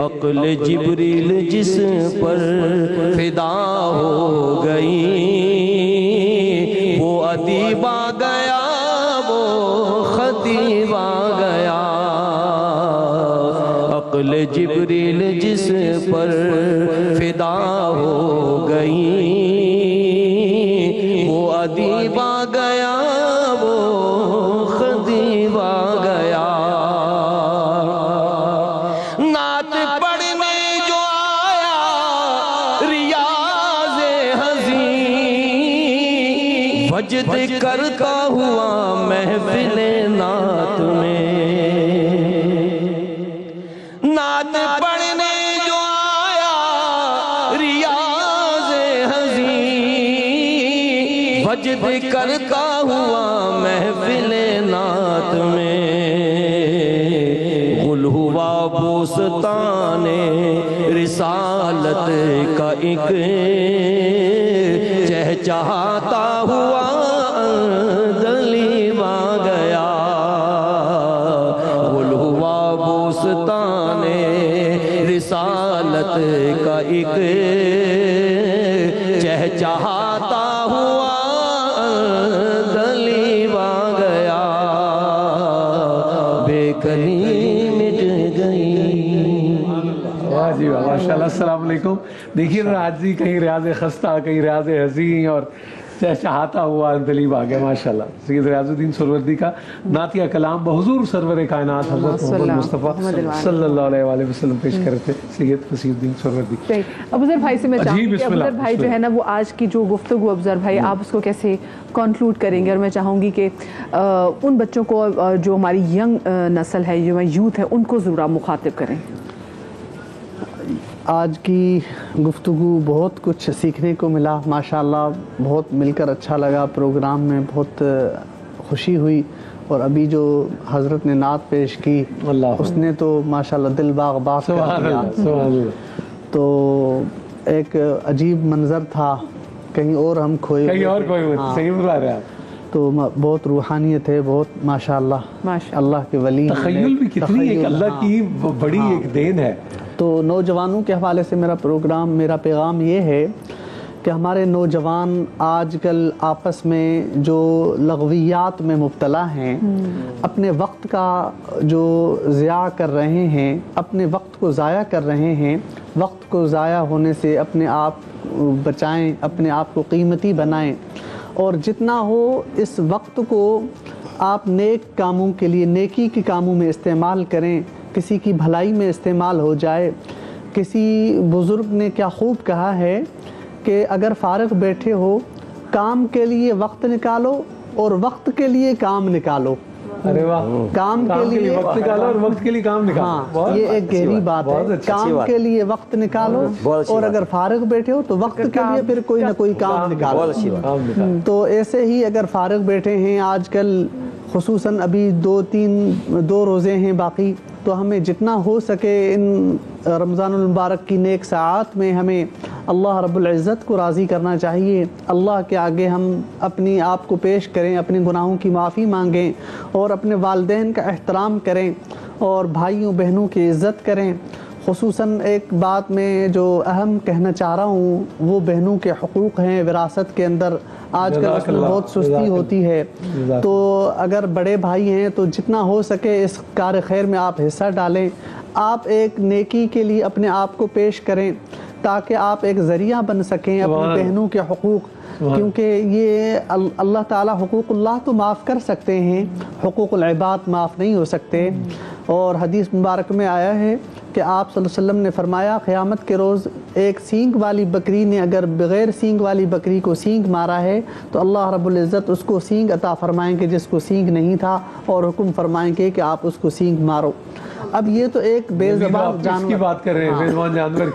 عقل جبریل جس پر فدا ہو گئی وہ ادیب آ گیا وہ خطیب آ گیا عقل جبریل جس پر فدا ہو گئی وہ ادیب آ گیا وہ خطیب آ گیا نعت پڑھنے جو آیا ریاض حزین وجد کرتا ہوا محفل نعت میں نعت پڑھنے جو آیا ریاض حزین وجد کرتا ہوا محفل نعت میں غل ہوا بوستان رسالت کا ایک چہچہاتا ہوا اندلیب آ گیا غل ہوا بوستان رسالت کا ایک چہچہاتا ہوا اندلیب آ گیا بے کلی مٹ گئی واہ جی واہ ماشاءاللہ السلام علیکم دیکھیے نا آج جی کہیں ریاض خستہ کہیں ریاض حزین اور چہچہاتا ہوا اندلیب آ گیا ماشاءاللہ سید ریاض الدین سہروردی کا نعتیہ کلام بحضور سرور کائنات حضرت محمد مصطفیٰ صلی اللہ علیہ وآلہ وسلم پیش کرے تھے سید فصیح الدین سہروردی ابوذر بھائی سے میں چاہوں گی کہ ابوذر بھائی جو ہے نا وہ آج کی جو گفتگو ابوذر بھائی آپ اس کو کیسے کنکلوڈ کریں گے اور میں چاہوں گی کہ ان بچوں کو جو ہماری ینگ نسل ہے جو یوتھ ہے ان کو ضرور آپ مخاطب کریں آج کی گفتگو بہت کچھ سیکھنے کو ملا ماشاءاللہ بہت مل کر اچھا لگا پروگرام میں بہت خوشی ہوئی اور ابھی جو حضرت نے نعت پیش کی اس نے تو ماشاءاللہ دل باغ باغ کر دیا تو ایک عجیب منظر تھا کہیں اور ہم کھوئے صحیح بلا رہے ہیں تو بہت روحانیت ہے بہت ماشاءاللہ اللہ کے ولی تخیل بھی کتنی ایک اللہ کی بڑی ایک دین ہے تو نوجوانوں کے حوالے سے میرا پیغام یہ ہے کہ ہمارے نوجوان آج کل آپس میں جو لغویات میں مبتلا ہیں اپنے وقت کا جو ضیاع کر رہے ہیں اپنے وقت کو ضائع کر رہے ہیں وقت کو ضائع ہونے سے اپنے آپ بچائیں اپنے آپ کو قیمتی بنائیں اور جتنا ہو اس وقت کو آپ نیک کاموں کے لیے نیکی کے کاموں میں استعمال کریں کسی کی بھلائی میں استعمال ہو جائے کسی بزرگ نے کیا خوب کہا ہے کہ اگر فارغ بیٹھے ہو کام کے لیے وقت نکالو اور وقت کے لیے کام نکالو. ارے واہ, کام کے لیے وقت نکالو اور وقت کے لیے کام نکالو. ہاں, یہ ایک گہری بات ہے. کام کے لیے وقت نکالو, اور اگر فارغ بیٹھے ہو تو وقت کے لیے پھر کوئی نہ کوئی کام نکالو. تو ایسے ہی اگر فارغ بیٹھے ہیں, آج کل خصوصاً ابھی 2 روزے ہیں باقی, تو ہمیں جتنا ہو سکے ان رمضان المبارک کی نیک ساعات میں ہمیں اللہ رب العزت کو راضی کرنا چاہیے. اللہ کے آگے ہم اپنی آپ کو پیش کریں, اپنے گناہوں کی معافی مانگیں, اور اپنے والدین کا احترام کریں, اور بھائیوں بہنوں کی عزت کریں. خصوصاً ایک بات میں جو اہم کہنا چاہ رہا ہوں وہ بہنوں کے حقوق ہیں وراثت کے اندر. آج کل اس میں بہت سستی ہوتی ہے, تو اگر بڑے بھائی ہیں تو جتنا ہو سکے اس کار خیر میں آپ حصہ ڈالیں. آپ ایک نیکی کے لیے اپنے آپ کو پیش کریں تاکہ آپ ایک ذریعہ بن سکیں اپنی بہنوں کے حقوق, کیونکہ یہ اللہ تعالیٰ حقوق اللہ تو معاف کر سکتے ہیں, حقوق العباد معاف نہیں ہو سکتے. اور حدیث مبارک میں آیا ہے کہ آپ صلی اللہ علیہ وسلم نے فرمایا قیامت کے روز ایک سینگ والی بکری نے اگر بغیر سینگ والی بکری کو سینگ مارا ہے تو اللہ رب العزت اس کو سینگ عطا فرمائیں گے جس کو سینگ نہیں تھا, اور حکم فرمائیں گے کہ آپ اس کو سینگ مارو. اب یہ تو ایک بے زبان جانور کی بات کر رہے ہیں, بے زبان جانور,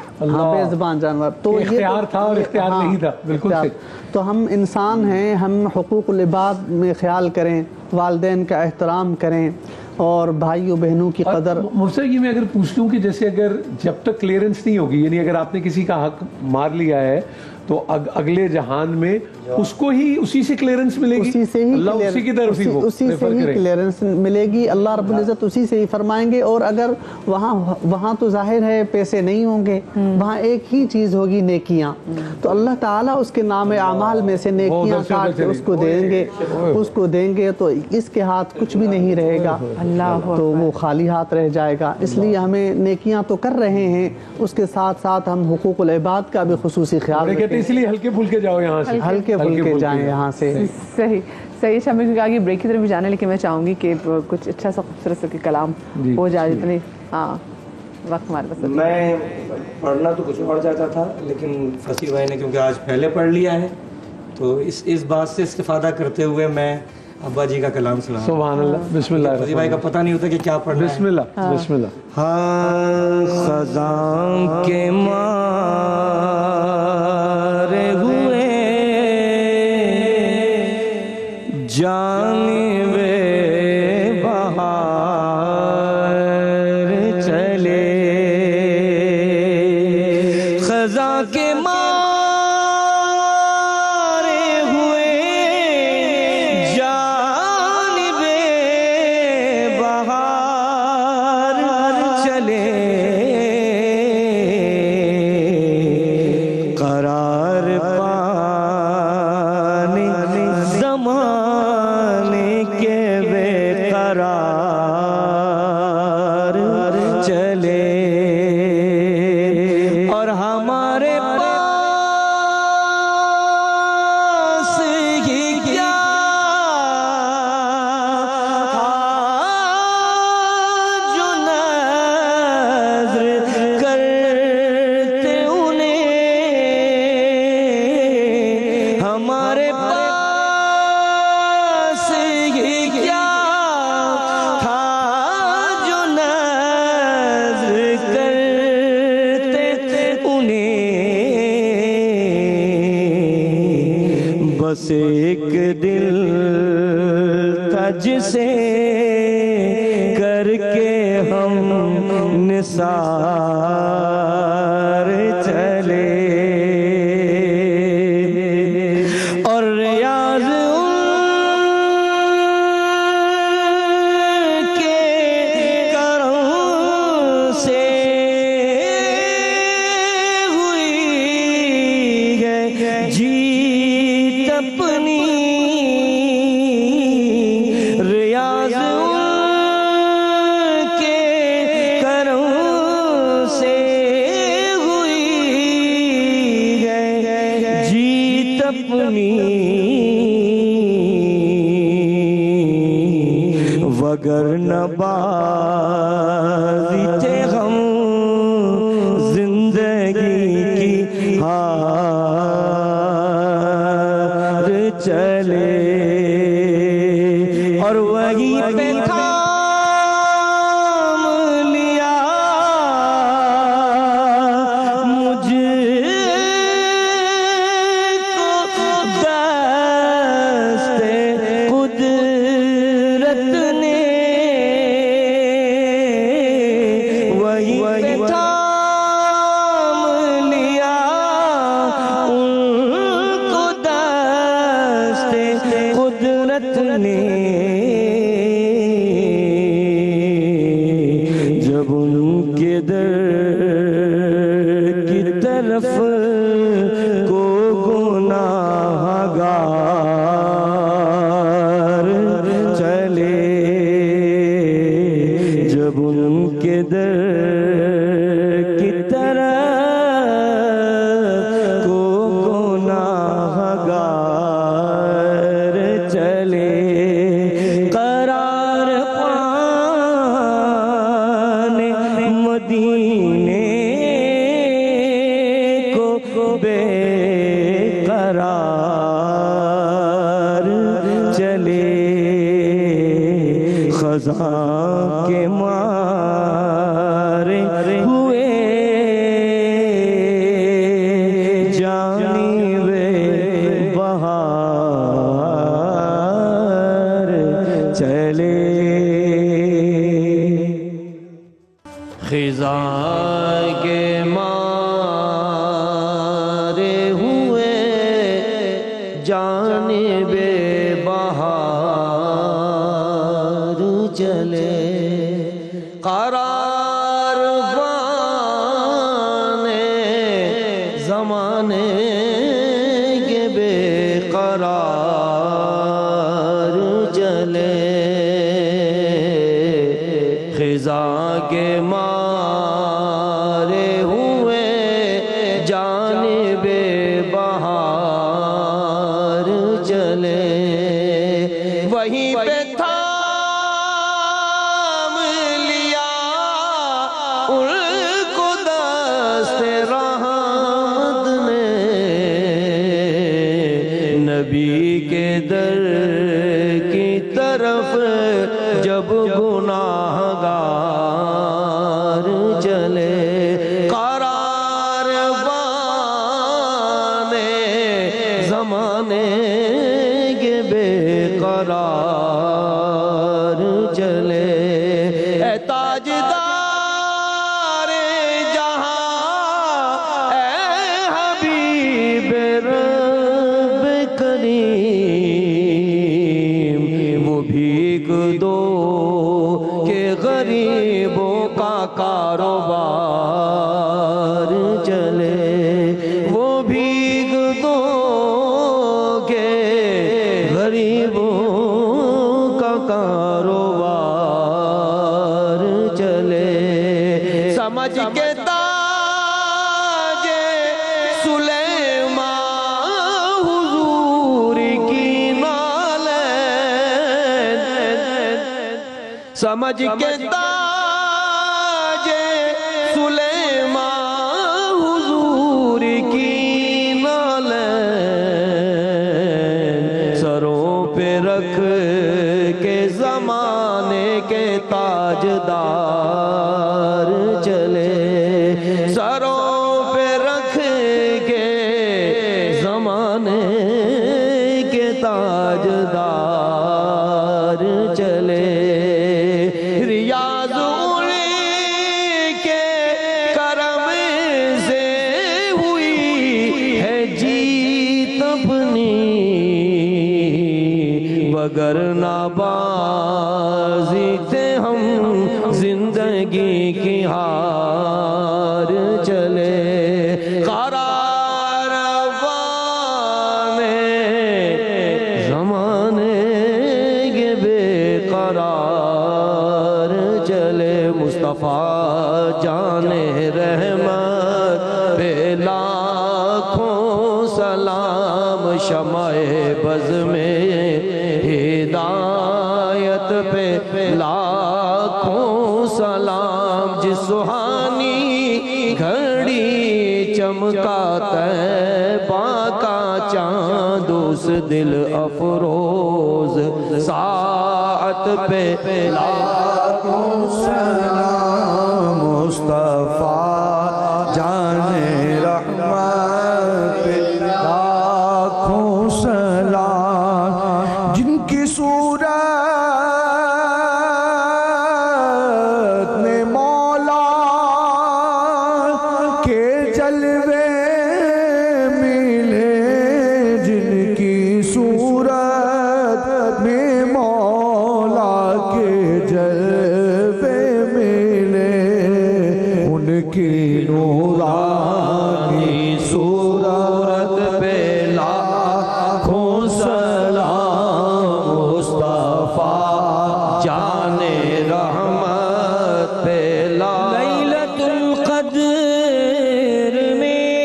بے زبان جانور, تو اختیار تھا اور اختیار نہیں تھا. بالکل صحیح. تو ہم انسان ہیں, ہم حقوق العباد میں خیال کریں, والدین کا احترام کریں, اور بھائیوں بہنوں کی قدر. مفسر یہ میں اگر پوچھ لوں کہ جیسے اگر جب تک کلیئرنس نہیں ہوگی, یعنی اگر آپ نے کسی کا حق مار لیا ہے تو اگلے جہان میں اس کو ہی اسی سے کلیئرنس ملے گی, اسی سے ہی اسی کی طرف ہی اسی سے ہی کلیئرنس ملے گی, اللہ رب العزت اسی سے ہی فرمائیں گے. اور اگر وہاں تو ظاہر ہے پیسے نہیں ہوں گے, وہاں ایک ہی چیز ہوگی, نیکیاں. تو اللہ تعالیٰ اس کے نام اعمال میں سے نیکیاں کاٹ کے اس کو دیں گے, تو اس کے ہاتھ کچھ بھی نہیں رہے گا, تو وہ خالی ہاتھ رہ جائے گا. اس لیے ہمیں نیکیاں تو کر رہے ہیں, اس کے ساتھ ساتھ ہم حقوق العباد کا بھی خصوصی خیال رکھیں. اس لیے ہلکے پھلکے جاؤ یہاں سے, ہلکے پھلکے جائیں یہاں سے. صحیح. شامل کیونکہ آگے بریک کی طرف بھی جانا, لیکن میں چاہوں گی کہ کچھ اچھا سا خوبصورت سا کلام ہو جائے. جتنے وقت ہمارے پاس. میں پڑھنا تو کچھ اور چاہتا تھا, لیکن فصیح بھائی نے کیونکہ آج پہلے پڑھ لیا ہے تو اس بات سے استفادہ کرتے ہوئے میں ابا جی کا کلام سنا. سبحان اللہ. بسم اللہ. فصیح بھائی کا پتہ نہیں ہوتا کہ کیا پڑھنا ہے. بسم اللہ. بسم اللہ. ہاں خزاں کے مارے ہوئے جانب بہار چلے, خزاں کے مارے ہوئے جانب بہار چلے, قرار پانے زمانے کے بے قرار چلے, اور ہمارے پاس ہی کیا جو نظر کرتے انہیں, ہمارے پاس ہی کیا تھا جو نظر کرتے انہیں, بس ایک دل تھا جسے کر کے ہم نثار چلے, اور ریاض ان کے کرم سے ہوئی ہے جیت اپنی, ریاض ان کے کرم سے ہوئی ہے جیت اپنی, وگرنہ بازی تھے ہم زندگی کی ہار. چلے اور وہیں پہ تھام لیا مجھ کو دست قدرت نے، وہیں پہ تھام لیا ان کو دست قدرت نے، جب ان کے در کی طرف کو گناہگار چلے، جب ان کے در کی طرف کو گناہگار چلے، قرار پانے مدینے کو بے قرار چلے، خزاں کے مارے ہوئے جانب بہار چلے، خزاں کے مارے ہوئے جانب بہار چلے، قرار پانے زمانے کے بے قرار چلے، خزاں کے مارے ہوئے جانب بہار چلے، وہیں پہ تھام لیا ان کو دست رحمت نے، نبی کے در کی طرف جب گناہگار چلے، قرار پانے زمانے کے بے قرار چلے، اے تاجدار جہاں اے حبیب رب کریم، وہ بھیگ دو کہ غریبوں کا کاروبار چلے، وہ بھیگ دو کہ غریبوں کا کاروبار چلے، سمجھ کے تاج سلیمان حضور کی نالین، سمجھ کے تاج سلیمان حضور کی نالین، سروں پہ رکھ کے زمانے کے تاجدار چلے، سروں پہ رکھ کے زمانے کے تاجدار چلے، ریاض انہی کے کرم سے ہوئی ہے جیت اپنی، وگرنہ بازی تھے ہم زندگی کی ہار چلے، قرار پانے زمانے کے بے قرار چلے، مصطفیٰ جان رحمت پہ لاکھوں سلام، شمع بز میں ہدایت پہ لاکھوں سلام، جس سہانی گھڑی چمکا طیبہ کا چاند اس دل افروز ساعت پہ لاکھوں سلام، مصطفیٰ جان رحمت پہ لاکھوں سلام، جن کی صورت میں مولا کے جلوے ملے، جن کی صورت میں مولا کے جلوے ملے، ان کی نورانی صورت پہ لاکھوں سلام، مصطفیٰ جان رحمت پہ لیلۃ القدر میں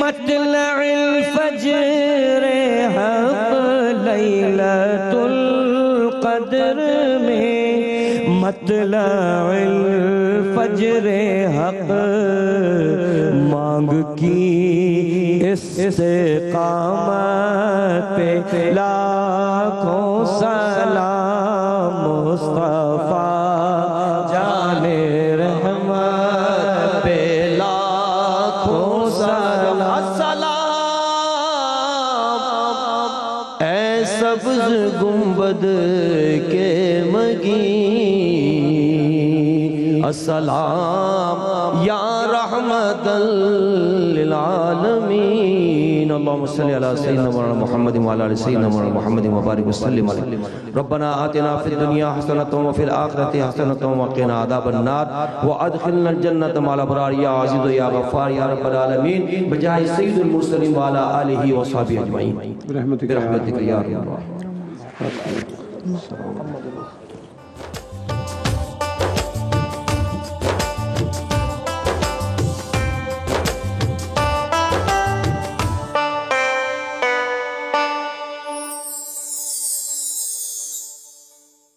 مطلع الفجر حق، لیلۃ القدر میں مطلع الفجر حق، مانگ کی استقامت پہ لاکھوں سلام، مصطفیٰ جان رحمت پہ لاکھوں سلام، سلام اے سبز گنبد کے مگیں، السلام یا رحمت للعالمین، اللہم صلی علی سیدنا مولانا محمد وعلی آل سیدنا مولانا محمد وبارک وسلم علیہ، ربنا آتنا فی الدنیا حسنۃ وفی الآخرۃ حسنۃ وقنا عذاب النار وادخلنا الجنۃ مع الابرار یا عزیز یا غفار یا رب العالمین، بجاہ سید المرسلین وعلی آلہ وصحبہ اجمعین، برحمتک یا رب العالمین۔